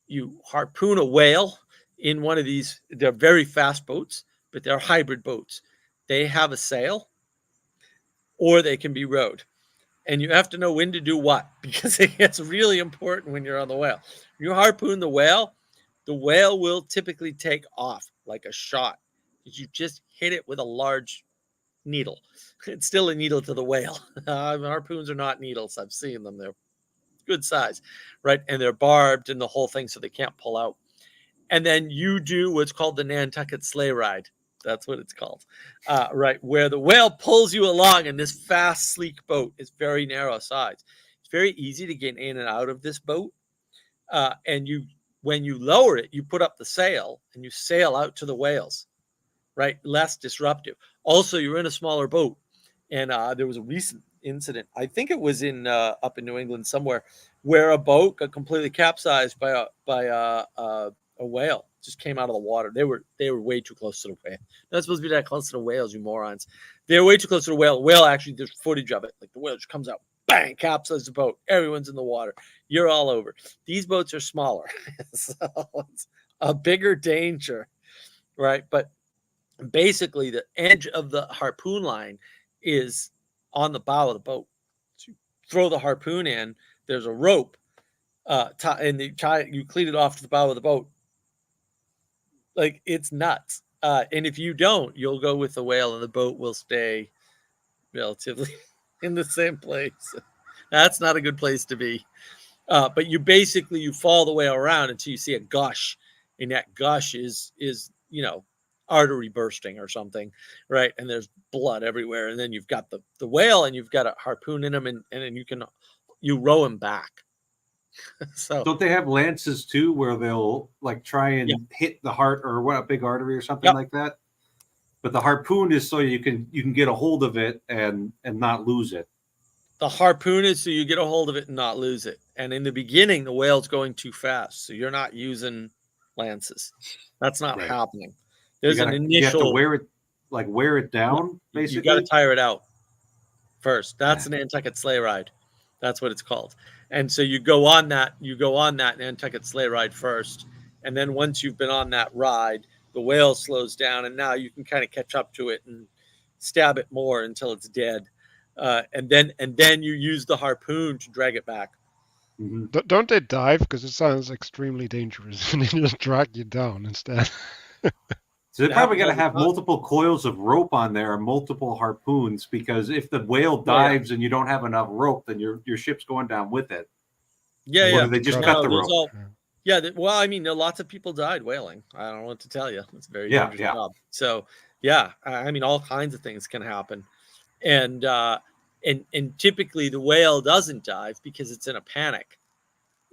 you harpoon a whale in one of these. They're very fast boats, but they're hybrid boats. They have a sail, or they can be rowed. And you have to know when to do what, because it gets really important when you're on the whale. You harpoon the whale will typically take off like a shot. You just hit it with a large needle. It's still a needle to the whale. Harpoons are not needles. I've seen them. They're good size, right? And they're barbed and the whole thing, so they can't pull out. And then you do what's called the Nantucket sleigh ride. That's what it's called, right? Where the whale pulls you along in this fast, sleek boat. It's very narrow sides. It's very easy to get in and out of this boat. And when you lower it, you put up the sail and you sail out to the whales, right? Less disruptive. Also, you're in a smaller boat. And there was a recent incident, I think it was in up in New England somewhere, where a boat got completely capsized by a whale. Just came out of the water. They were way too close to the whale. They're not supposed to be that close to the whales, you morons. They're way too close to the whale. Whale, actually, there's footage of it. Like the whale just comes out, bang, capsizes the boat. Everyone's in the water. You're all over. These boats are smaller, so it's a bigger danger, right? But basically, the edge of the harpoon line is on the bow of the boat. So you throw the harpoon in. There's a rope, and you cleat it off to the bow of the boat. Like, it's nuts. And if you don't, you'll go with the whale, and the boat will stay relatively in the same place. That's not a good place to be. But you fall the way around until you see a gush, and that gush is artery bursting or something, right? And there's blood everywhere, and then you've got the whale, and you've got a harpoon in him, and then you row him back. So don't they have lances too, where they'll like try and hit the heart or what, a big artery or something like that? But the harpoon is so you can get a hold of it and not lose it. The harpoon is so you get a hold of it and not lose it. And in the beginning, the whale's going too fast, so you're not using lances. That's not happening. There's an initial. You have to wear it down. Basically, you got to tire it out first. That's a Nantucket sleigh ride. That's what it's called. And so you go on that Nantucket sleigh ride first, and then once you've been on that ride, the whale slows down, and now you can kind of catch up to it and stab it more until it's dead, and then you use the harpoon to drag it back. Mhm. Don't they dive? Because it sounds extremely dangerous, and they just drag you down instead. So they It probably got happens to all the have time. multiple coils of rope on there and multiple harpoons, because if the whale Oh, yeah. dives and you don't have enough rope, then your ship's going down with it. Yeah, Or Or yeah. do they just cut cut it. the There's rope? all. Yeah, well, I mean, lots of people died whaling. I don't know what to tell you. It's a very Yeah, dangerous yeah. job. So, yeah, I mean, all kinds of things can happen, and typically the whale doesn't dive because it's in a panic,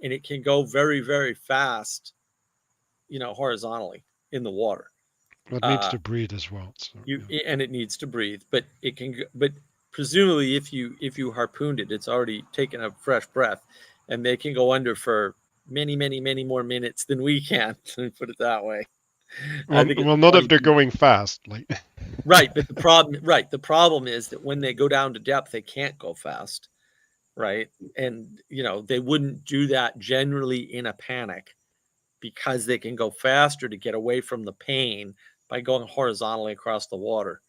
and it can go very, very fast, horizontally in the water. But it needs Uh, to breathe as well. So, yeah. and it needs to breathe, but it can. But presumably, if you harpooned it, it's already taken a fresh breath, and they can go under for many, many, many more minutes than we can. Let me put it that way. I Well, think it's well, not if 20 they're going fast. Like, Right, but the problem is that when they go down to depth, they can't go fast, right? And they wouldn't do that generally in a panic, because they can go faster to get away from the pain by going horizontally across the water,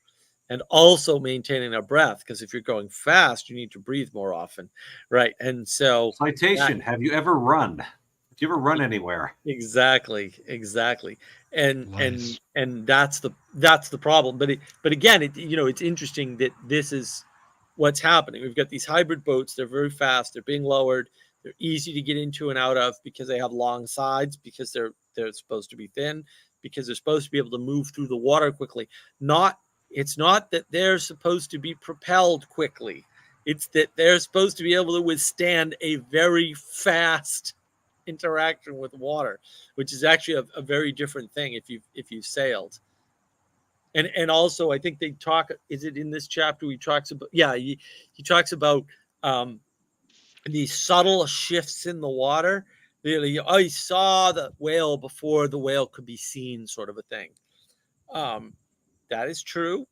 and also maintaining their breath, because if you're going fast, you need to breathe more often, right? And so that Citation: have you ever run? Have you ever run anywhere? exactly, and lies. that's the problem. But again, it's interesting that this is what's happening. We've got these hybrid boats. They're very fast. They're being lowered. They're easy to get into and out of because they have long sides, because they're supposed to be thin, because they're supposed to be able to move through the water quickly. It's not that they're supposed to be propelled quickly. It's that they're supposed to be able to withstand a very fast interaction with water, which is actually a very different thing if you've sailed. And also, I think they talk. Is it in this chapter? He talks about. Yeah, he talks about these subtle shifts in the water. I saw the whale before the whale could be seen, sort of a thing. That is true.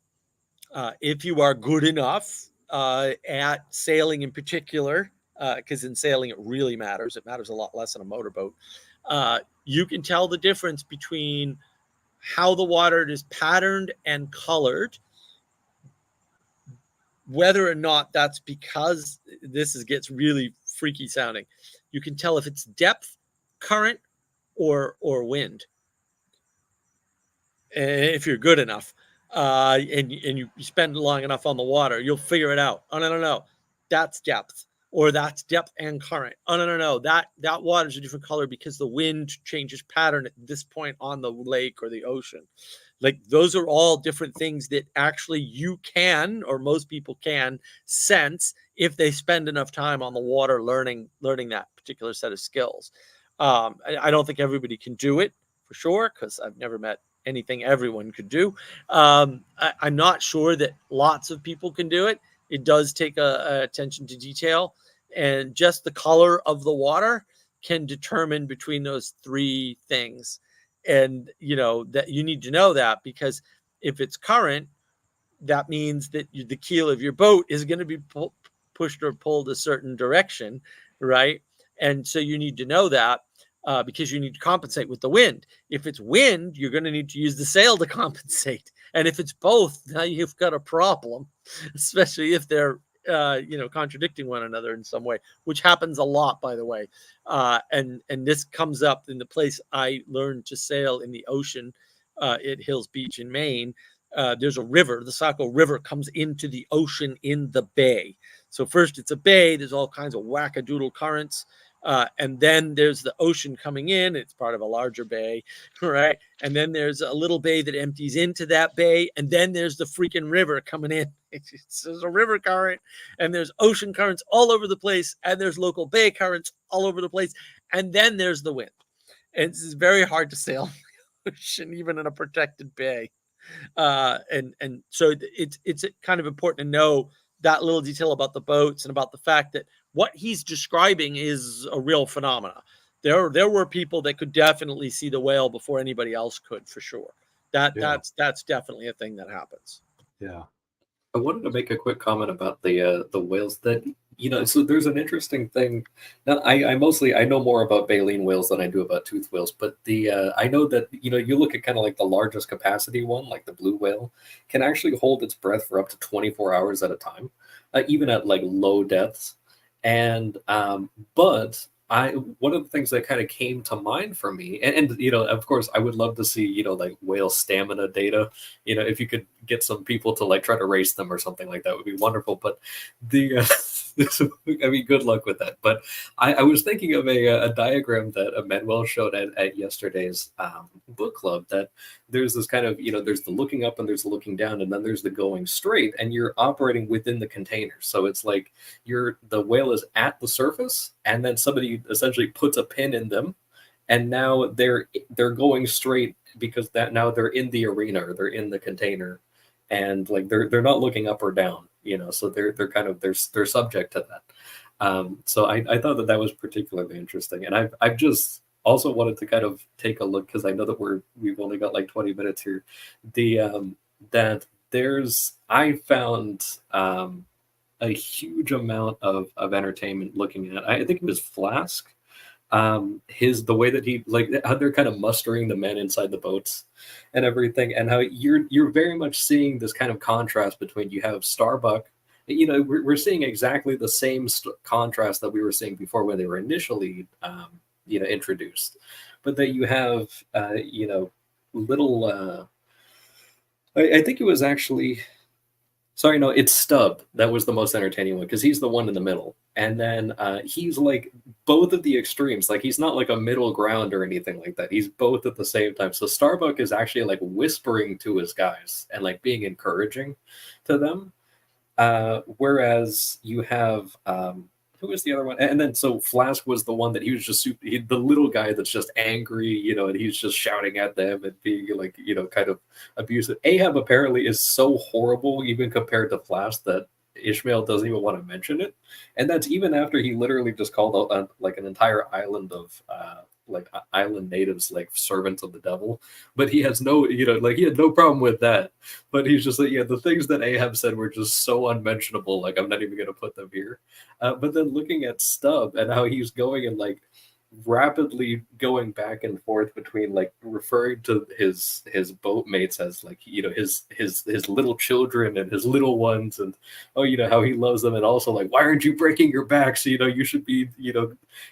If you are good enough at sailing in particular, because in sailing it really matters. It matters a lot less in a motorboat. You can tell the difference between how the water is patterned and colored, whether or not that's because gets really freaky sounding. You can tell if it's depth, current, or wind, if you're good enough, and you spend long enough on the water, you'll figure it out. Oh no, that's depth, or that's depth and current. Oh no, that water's a different color because the wind changes pattern at this point on the lake or the ocean. Like, those are all different things that actually you can, or most people can, sense if they spend enough time on the water learning that particular set of skills. I don't think everybody can do it for sure, because I've never met anything everyone could do. I'm not sure that lots of people can do it. It does take a attention to detail, and just the color of the water can determine between those three things. And that you need to know that, because if it's current, that means that the keel of your boat is going to be pushed or pulled a certain direction, right? And so you need to know that, because you need to compensate with the wind. If it's wind, you're going to need to use the sail to compensate. And if it's both, now you've got a problem, especially if they're contradicting one another in some way, which happens a lot, by the way. And this comes up in the place I learned to sail in the ocean, at Hills Beach in Maine. There's a river. The Saco River comes into the ocean in the bay. So first it's a bay. There's all kinds of wackadoodle currents. And then there's the ocean coming in. It's part of a larger bay, right? And then there's a little bay that empties into that bay. And then there's the freaking river coming in. There's a river current, and there's ocean currents all over the place. And there's local bay currents all over the place. And then there's the wind. And it's very hard to sail ocean, even in a protected bay. And so it's kind of important to know that little detail about the boats, and about the fact that what he's describing is a real phenomena. There were people that could definitely see the whale before anybody else could, for sure. Yeah. That's definitely a thing that happens. Yeah. I wanted to make a quick comment about the whales that So there's an interesting thing. Now, I know more about baleen whales than I do about toothed whales, but the I know that you look at kind of like the largest capacity one, like the blue whale, can actually hold its breath for up to 24 hours at a time, even at like low depths. And but I one of the things that kind of came to mind for me, and of course, I would love to see like whale stamina data. If you could get some people to like try to race them or something like that would be wonderful. But the I mean, good luck with that. But I was thinking of a diagram that Manuel showed at yesterday's book club. That there's this kind of there's the looking up and there's the looking down, and then there's the going straight, and you're operating within the container. So it's like the whale is at the surface, and then somebody essentially puts a pin in them, and now they're going straight because that now they're in the arena or they're in the container, and like they're not looking up or down, so they're kind of they're subject to that. So I thought that was particularly interesting, and I've just also wanted to kind of take a look because I know that we've only got like 20 minutes here. That I found a huge amount of entertainment looking at. I think it was Flask. The way that he like how they're kind of mustering the men inside the boats and everything, and how you're very much seeing this kind of contrast between you have Starbuck. We're seeing exactly the same contrast that we were seeing before when they were initially introduced, but that you have little. I think it was actually. Sorry, no, it's Stubb. That was the most entertaining one because he's the one in the middle. And then he's like both of the extremes. Like he's not like a middle ground or anything like that. He's both at the same time. So Starbuck is actually like whispering to his guys and like being encouraging to them. Whereas you have who was the other one? And then so Flask was the one that he was just the little guy that's just angry, and he's just shouting at them and being like, kind of abusive. Ahab apparently is so horrible, even compared to Flask, that Ishmael doesn't even want to mention it. And that's even after he literally just called out like an entire island of island natives like servants of the devil, but he has no he had no problem with that, but he's just like, the things that Ahab said were just so unmentionable, like I'm not even going to put them here. But then looking at Stubb and how he's going and like rapidly going back and forth between like referring to his boat mates as like his little children and his little ones, and how he loves them, and also like, why aren't you breaking your backs, you should be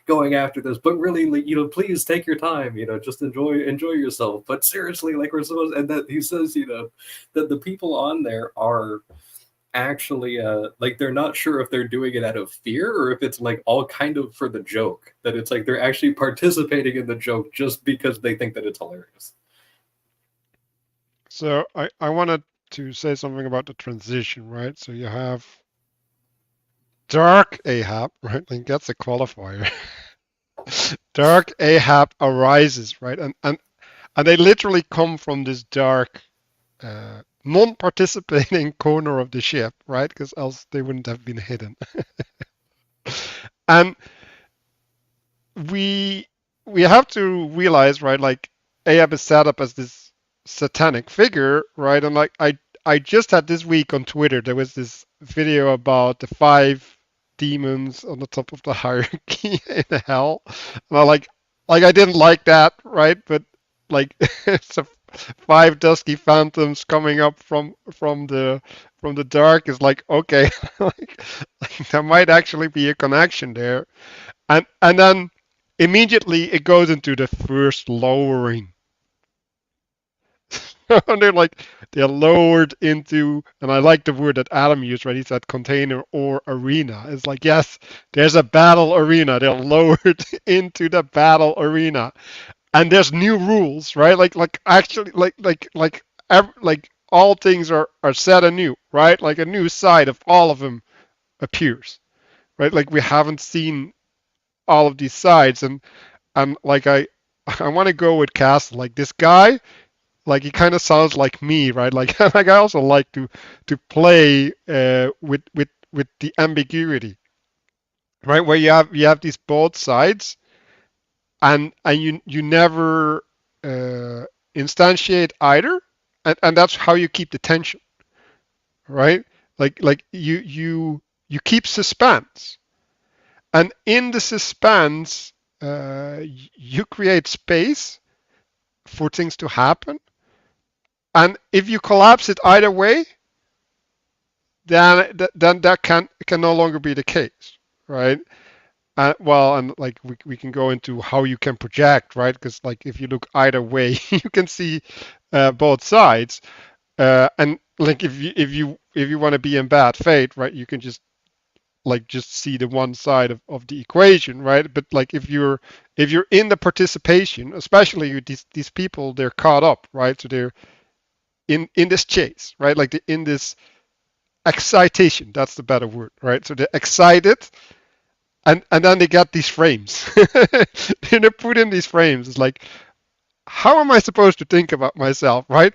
going after this, but really like, please take your time, just enjoy yourself, but seriously, like we're supposed. And that he says that the people on there are actually like they're not sure if they're doing it out of fear or if it's like all kind of for the joke, that it's like they're actually participating in the joke just because they think that it's hilarious. So I wanted to say something about the transition, right? So you have Dark Ahab, right? Like that's a qualifier. Dark Ahab arises, right? And they literally come from this dark non-participating corner of the ship, right? Because else they wouldn't have been hidden. And we have to realize, right? Like Ahab is set up as this satanic figure, right? And like I just had this week on Twitter, there was this video about the 5 demons on the top of the hierarchy in hell, and I didn't like that, right? But like it's a 5 dusky phantoms coming up from the dark is like, okay, like there might actually be a connection there, and then immediately it goes into the first lowering. They're lowered into, and I like the word that Adam used, right? He said container or arena. It's like, yes, there's a battle arena. They're lowered into the battle arena. And there's new rules, right? Like actually, like all things are set anew, right? Like a new side of all of them appears, right? Like we haven't seen all of these sides, and like I want to go with Castle. Like this guy, like he kind of sounds like me, right? Like like I also like to play with the ambiguity, right? Where you have these both sides, and you never instantiate either, and that's how you keep the tension, right? Like you keep suspense, and in the suspense, you create space for things to happen. And if you collapse it either way, then that can no longer be the case, right? Well, and like we can go into how you can project, right? Because like if you look either way, you can see both sides. And like if you want to be in bad faith, right, you can just see the one side of the equation, right? But like if you're in the participation, especially with these people, they're caught up, right? So they're in this chase, right? Like they're in this excitation. That's the better word, right? So they're excited, and then they get these frames. They're put in these frames. It's like, how am I supposed to think about myself, right?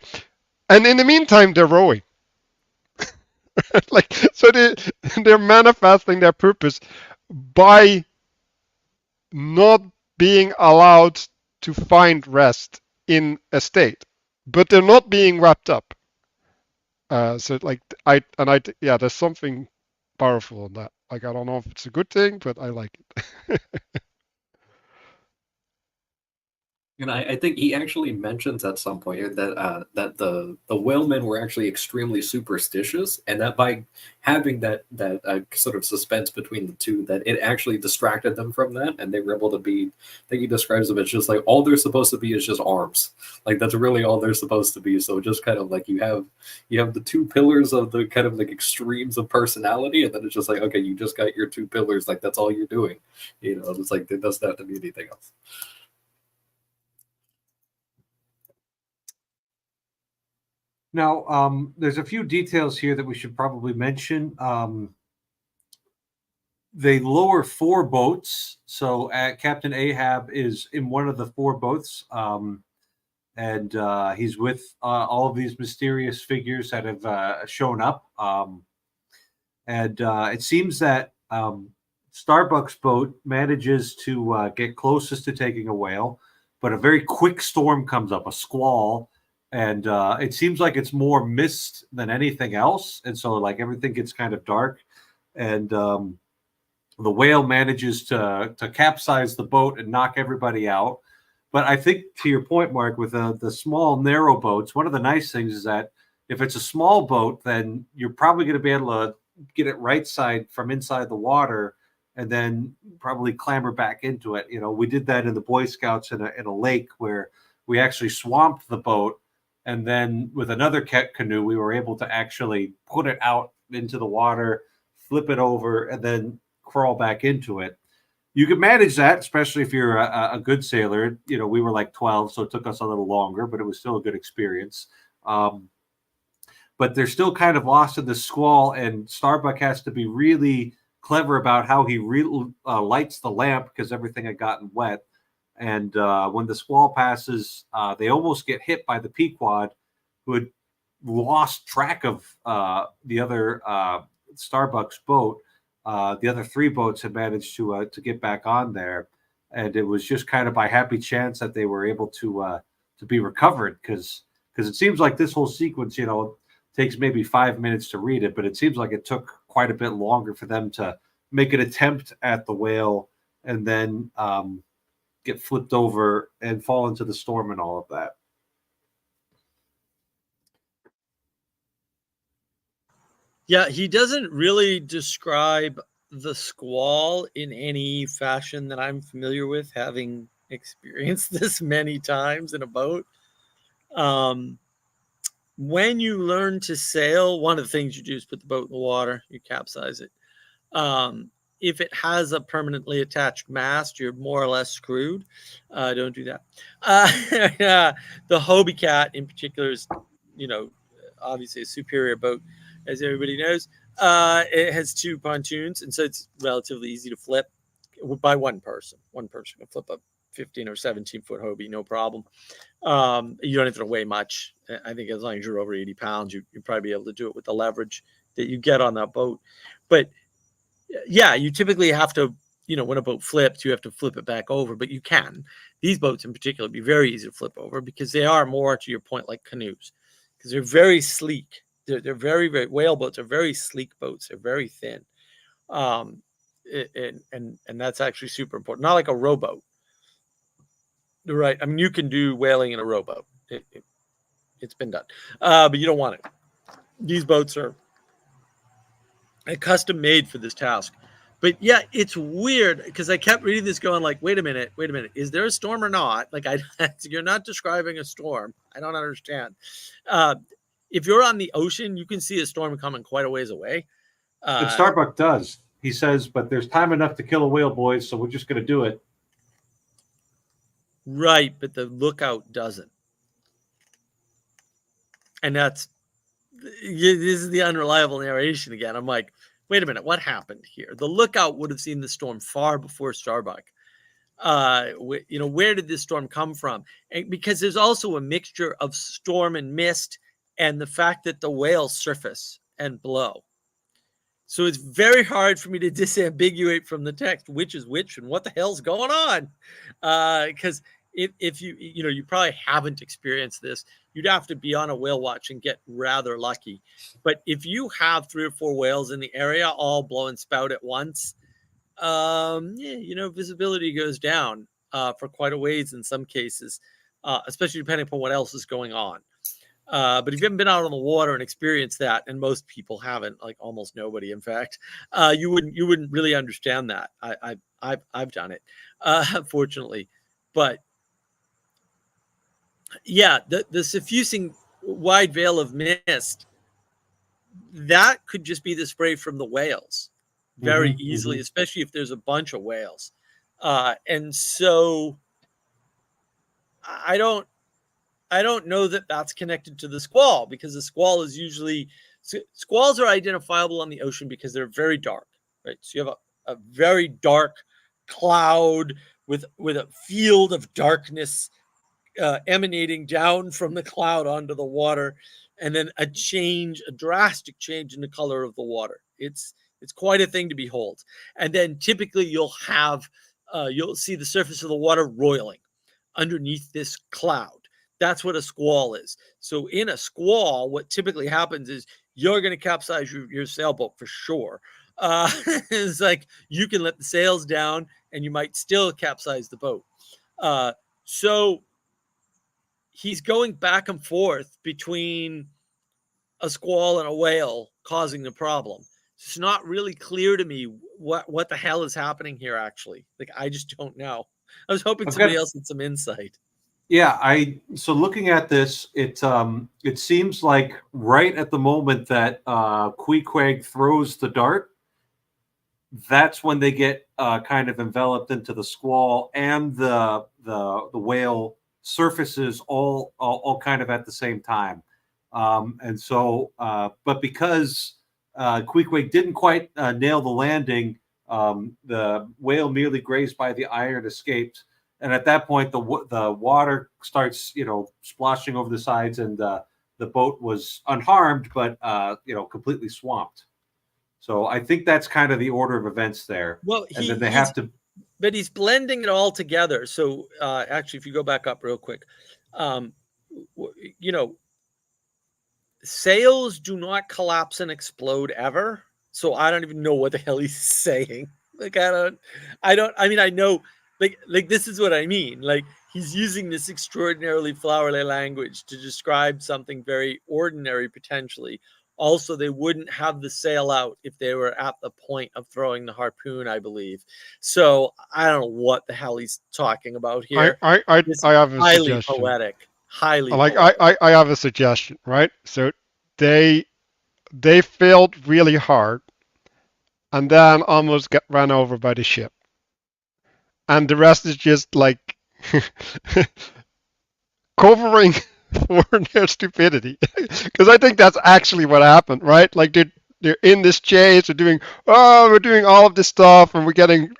And in the meantime, they're rowing. Like, so they're manifesting their purpose by not being allowed to find rest in a state, but they're not being wrapped up. So like yeah, there's something powerful in that. Like, I don't know if it's a good thing, but I like it. And I think he actually mentions at some point here that that the whalemen were actually extremely superstitious, and that by having that sort of suspense between the two, that it actually distracted them from that, and they were able to be. I think he describes them as just like all they're supposed to be is just arms, like that's really all they're supposed to be. So just kind of like you have the two pillars of the kind of like extremes of personality, and then it's just like, okay, you just got your two pillars, like that's all you're doing, you know. It's like it doesn't have to be anything else. Now, there's a few details here that we should probably mention. They lower 4 boats, so Captain Ahab is in one of the 4 boats, and he's with all of these mysterious figures that have shown up. And it seems that Starbuck's boat manages to get closest to taking a whale, but a very quick storm comes up, a squall, and it seems like it's more mist than anything else, and so like everything gets kind of dark, and the whale manages to capsize the boat and knock everybody out. But I think to your point, Mark, with the small narrow boats, one of the nice things is that if it's a small boat, then you're probably going to be able to get it right side from inside the water and then probably clamber back into it. You know, we did that in the Boy Scouts in a lake where we actually swamped the boat, and then with another canoe, we were able to actually put it out into the water, flip it over, and then crawl back into it. You can manage that, especially if you're a good sailor. You know, we were like 12, so it took us a little longer, but it was still a good experience. But they're still kind of lost in the squall, and Starbuck has to be really clever about how he lights the lamp because everything had gotten wet. And when the squall passes, they almost get hit by the Pequod, who had lost track of the other Starbuck's boat. The other 3 boats had managed to get back on there, and it was just kind of by happy chance that they were able to be recovered, because it seems like this whole sequence, you know, takes maybe 5 minutes to read it, but it seems like it took quite a bit longer for them to make an attempt at the whale and then get flipped over and fall into the storm and all of that. Yeah, he doesn't really describe the squall in any fashion that I'm familiar with, having experienced this many times in a boat. When you learn to sail, one of the things you do is put the boat in the water, you capsize it. If it has a permanently attached mast, you're more or less screwed. Don't do that. The Hobie Cat in particular is, you know, obviously a superior boat, as everybody knows. It has 2 pontoons, and so it's relatively easy to flip by one person. One person can flip a 15 or 17-foot Hobie, no problem. You don't have to weigh much. I think as long as you're over 80 pounds, you'll probably be able to do it with the leverage that you get on that boat. But yeah, you typically have to, you know, when a boat flips, you have to flip it back over, but you can. These boats in particular be very easy to flip over because they are more, to your point, like canoes, because they're very sleek. They're very, very, whale boats are very sleek boats. They're very thin. And that's actually super important. Not like a rowboat. Right. I mean, you can do whaling in a rowboat. It's been done. But you don't want it. These boats are custom made for this task. But yeah, it's weird because I kept reading this going like, wait a minute. Is there a storm or not? Like, you're not describing a storm. I don't understand. If you're on the ocean, you can see a storm coming quite a ways away. And Starbuck does. He says, but there's time enough to kill a whale, boys, so we're just going to do it. Right, but the lookout doesn't. And this is the unreliable narration again. I'm like, wait a minute, what happened here? The lookout would have seen the storm far before Starbuck. Where did this storm come from? And because there's also a mixture of storm and mist and the fact that the whales surface and blow. So it's very hard for me to disambiguate from the text which is which and what the hell's going on. Because if you probably haven't experienced this, you'd have to be on a whale watch and get rather lucky. But if you have 3 or 4 whales in the area all blow and spout at once, visibility goes down for quite a ways in some cases, especially depending upon what else is going on. But if you haven't been out on the water and experienced that, and most people haven't, like almost nobody, in fact, you wouldn't really understand that. I've done it, fortunately, but yeah, the suffusing wide veil of mist, that could just be the spray from the whales very easily, especially if there's a bunch of whales. And so I don't know that that's connected to the squall, because the squall is usually, squalls are identifiable on the ocean because they're very dark, right? So you have a very dark cloud with a field of darkness emanating down from the cloud onto the water, and then a drastic change in the color of the water. It's quite a thing to behold. And then typically you'll see the surface of the water roiling underneath this cloud. That's what a squall is. So in a squall, what typically happens is you're going to capsize your sailboat for sure. It's like you can let the sails down and you might still capsize the boat. So he's going back and forth between a squall and a whale causing the problem. It's not really clear to me what the hell is happening here, actually. Like, I just don't know. I was hoping somebody else had some insight. Yeah, so looking at this, it seems like right at the moment that Queequeg throws the dart, that's when they get kind of enveloped into the squall, and the whale surfaces all kind of at the same time. And so, but because Queequeg didn't quite nail the landing, the whale merely grazed by the iron, escaped. And at that point, the water starts, splashing over the sides, and the boat was unharmed, but completely swamped. So I think that's kind of the order of events there. Well, and then they have to, but he's blending it all together. So actually, if you go back up real quick, sails do not collapse and explode ever. So I don't even know what the hell he's saying. Like, I know. Like this is what I mean. Like, he's using this extraordinarily flowery language to describe something very ordinary, potentially. Also, they wouldn't have the sail out if they were at the point of throwing the harpoon, I believe. So I don't know what the hell he's talking about here. I have a highly suggestion. poetic. Highly poetic. I have a suggestion, right? So they failed really hard and then almost got run over by the ship. And the rest is just like covering for their stupidity. Because I think that's actually what happened, right? Like they're in this chase, we're doing all of this stuff, and we're getting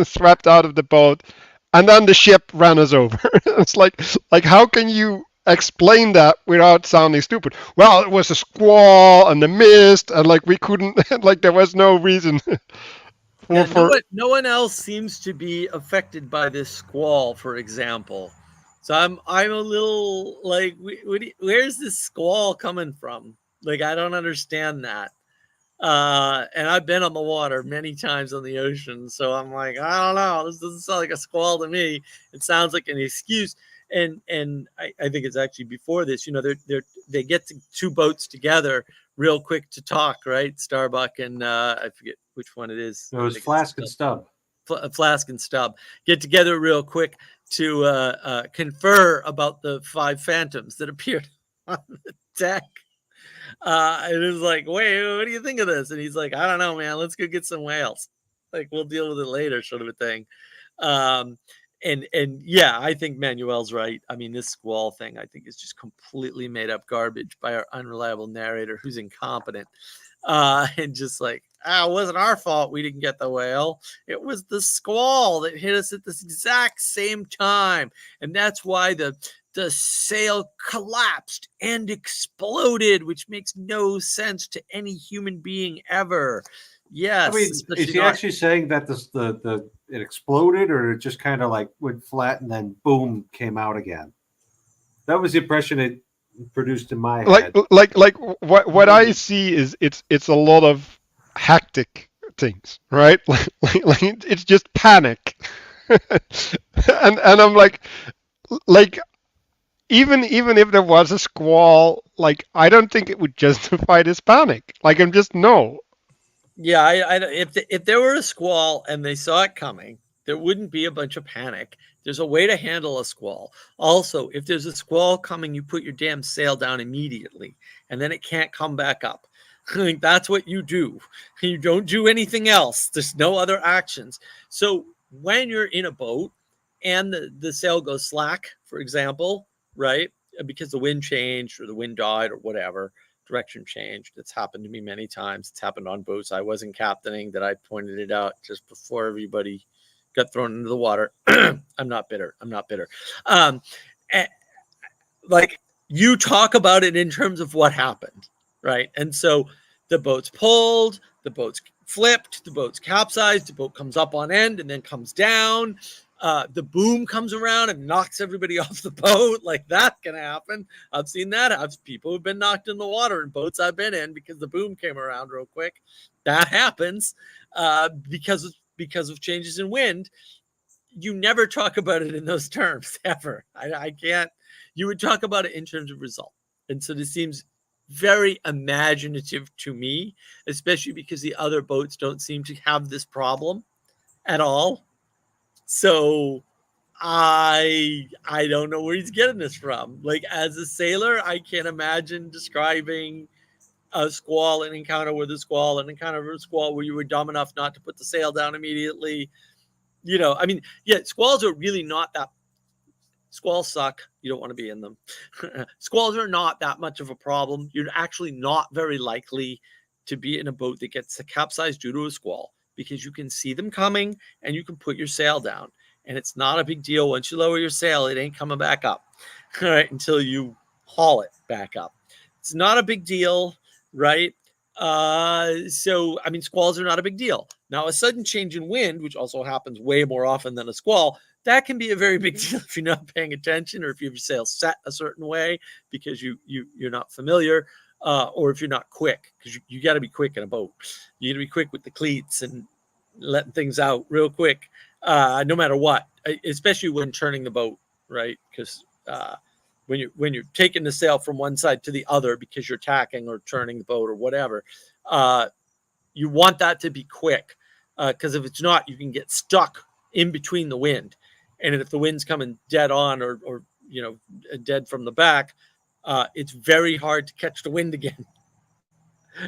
swept out of the boat, and then the ship ran us over. It's like how can you explain that without sounding stupid? Well, it was a squall and the mist, and like we couldn't, like there was no reason. No one else seems to be affected by this squall, for example. So I'm a little like, where's this squall coming from? Like, I don't understand that. And I've been on the water many times on the ocean, so I'm like, I don't know. This doesn't sound like a squall to me. It sounds like an excuse. And I think it's actually before this. You know, they get two boats together real quick to talk, right? Starbuck and I forget which one it is. It was Flask and Stubb. Flask and Stubb get together real quick to confer about the 5 phantoms that appeared on the deck. And it was like, wait, what do you think of this? And he's like, I don't know, man. Let's go get some whales. Like, we'll deal with it later, sort of a thing. And yeah, I think Manuel's right. I mean, this squall thing, I think, is just completely made up garbage by our unreliable narrator who's incompetent. And just like, it wasn't our fault we didn't get the whale. It was the squall that hit us at this exact same time. And that's why the sail collapsed and exploded, which makes no sense to any human being ever. Yes. I mean, is he actually saying that it exploded, or it just kind of like went flat and then boom came out again? That was the impression it produced in my head. Like what I see is it's a lot of hectic things, right? Like it's just panic, and I'm like even if there was a squall, like I don't think it would justify this panic. Like I'm just no. Yeah, if there were a squall and they saw it coming, there wouldn't be a bunch of panic. There's a way to handle a squall. Also, if there's a squall coming, you put your damn sail down immediately, and then it can't come back up. Like, that's what you do. You don't do anything else. There's no other actions. So when you're in a boat and the sail goes slack, for example, right, because the wind changed or the wind died or whatever, direction changed. It's happened to me many times. It's happened on boats I wasn't captaining that I pointed it out just before everybody got thrown into the water. I'm not bitter. Like, you talk about it in terms of what happened, right? And so the boat's pulled, the boat's flipped, the boat's capsized, the boat comes up on end and then comes down. The boom comes around and knocks everybody off the boat. Like, that can happen. I've seen that. People who've been knocked in the water in boats I've been in because the boom came around real quick. That happens because of changes in wind. You never talk about it in those terms, ever. I can't. You would talk about it in terms of result. And so this seems very imaginative to me, especially because the other boats don't seem to have this problem at all. So I don't know where he's getting this from. Like, as a sailor, I can't imagine describing a squall, an encounter with a squall, an encounter with a squall where you were dumb enough not to put the sail down immediately. You know, I mean, yeah, squalls are really not that. Squalls suck. You don't want to be in them. Squalls are not that much of a problem. You're actually not very likely to be in a boat that gets capsized due to a squall, because you can see them coming and you can put your sail down. And it's not a big deal. Once you lower your sail, it ain't coming back up, all right, until you haul it back up. It's not a big deal, right? So, I mean, squalls are not a big deal. Now, a sudden change in wind, which also happens way more often than a squall, that can be a very big deal if you're not paying attention, or if you have your sail set a certain way because you're not familiar, or if you're not quick, because you got to be quick in a boat. You got to be quick with the cleats and letting things out real quick, no matter what, especially when turning the boat, right? Because when you're taking the sail from one side to the other because you're tacking or turning the boat or whatever, you want that to be quick, because if it's not, you can get stuck in between the wind. And if the wind's coming dead on or you know, dead from the back, it's very hard to catch the wind again.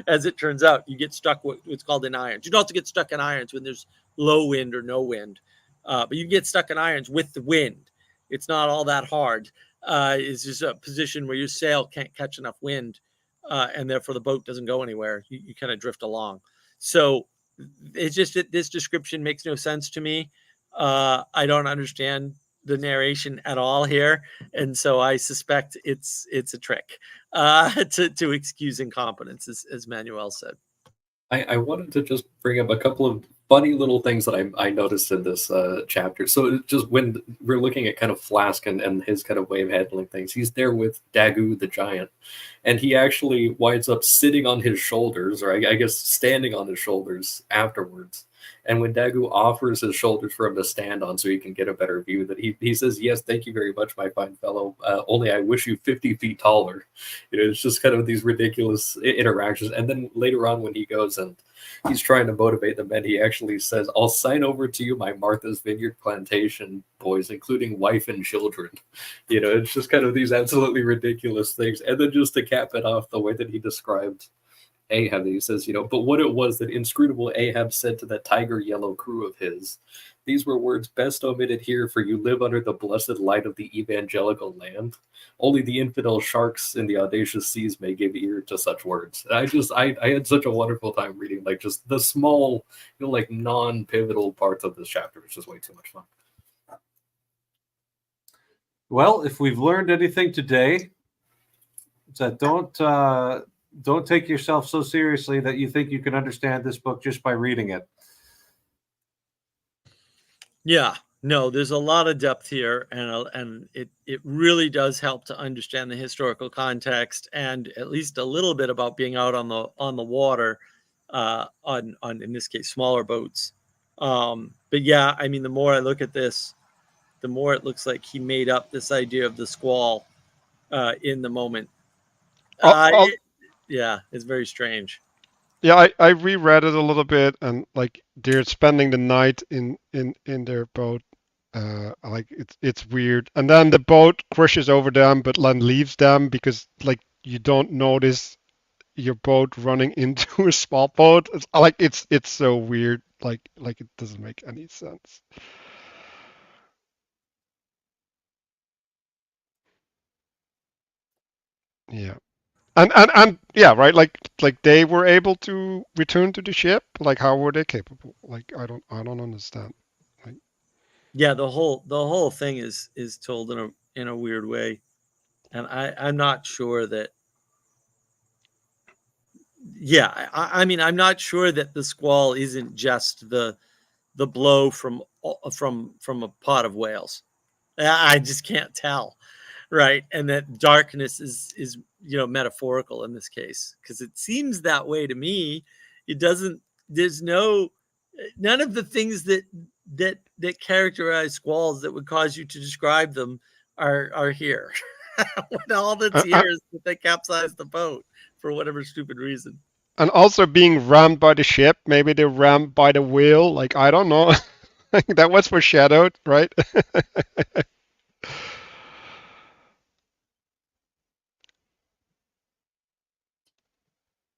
As it turns out, you get stuck with what's called in irons. You don't have to get stuck in irons when there's low wind or no wind, but you get stuck in irons with the wind. It's not all that hard. It's just a position where your sail can't catch enough wind, and therefore the boat doesn't go anywhere. You kind of drift along. So it's just that this description makes no sense to me. I don't understand the narration at all here, and so I suspect it's a trick to excuse incompetence, as Manuel said. I wanted to just bring up a couple of funny little things that I noticed in this chapter. So it just when we're looking at kind of Flask and his kind of way of handling things, he's there with Dagu the giant, and he actually winds up sitting on his shoulders, or I guess standing on his shoulders afterwards. And when Dagu offers his shoulders for him to stand on so he can get a better view, that he says, "Yes, thank you very much, my fine fellow. Only I wish you 50 feet taller." It's just kind of these ridiculous interactions. And then later on, when he goes and he's trying to motivate the men, he actually says, "I'll sign over to you my Martha's Vineyard plantation, boys, including wife and children." It's just kind of these absolutely ridiculous things. And then just to cap it off, the way that he described Ahab, he says, "But what it was that inscrutable Ahab said to that tiger yellow crew of his, these were words best omitted here, for you live under the blessed light of the evangelical land. Only the infidel sharks in the audacious seas may give ear to such words." And I had such a wonderful time reading like just the small, like non-pivotal parts of this chapter. It's just way too much fun. Well, if we've learned anything today, it's that don't take yourself so seriously that you think you can understand this book just by reading it. Yeah, no, there's a lot of depth here, and it really does help to understand the historical context and at least a little bit about being out on the water, on in this case smaller boats. But yeah, I mean, the more I look at this, the more it looks like he made up this idea of the squall in the moment. Yeah, it's very strange. Yeah, I reread it a little bit, and like they're spending the night in their boat. Like it's weird, and then the boat crashes over them, but then leaves them because like you don't notice your boat running into a small boat. It's so weird. Like it doesn't make any sense. Yeah. And yeah, right. Like they were able to return to the ship. Like how were they capable? Like I don't understand. Like Yeah, the whole thing is told in a weird way, and I'm not sure that. Yeah, I mean, I'm not sure that the squall isn't just the blow from a pot of whales. I just can't tell, right? And that darkness is metaphorical in this case, because it seems that way to me. It doesn't. There's none of the things that characterize squalls that would cause you to describe them are here. When all that's here is that they capsized the boat for whatever stupid reason. and also being rammed by the ship. Maybe they're rammed by the whale. Like I don't know. That was foreshadowed, right?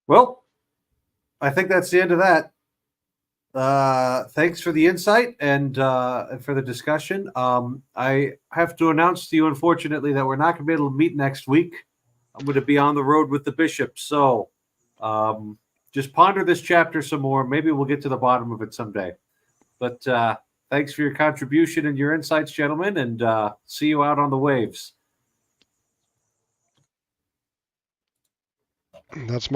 Well, I think that's the end of that. Thanks for the insight and for the discussion. I have to announce to you, unfortunately, that we're not going to be able to meet next week. I'm going to be on the road with the bishop. So just ponder this chapter some more. Maybe we'll get to the bottom of it someday. But thanks for your contribution and your insights, gentlemen, and see you out on the waves. That's my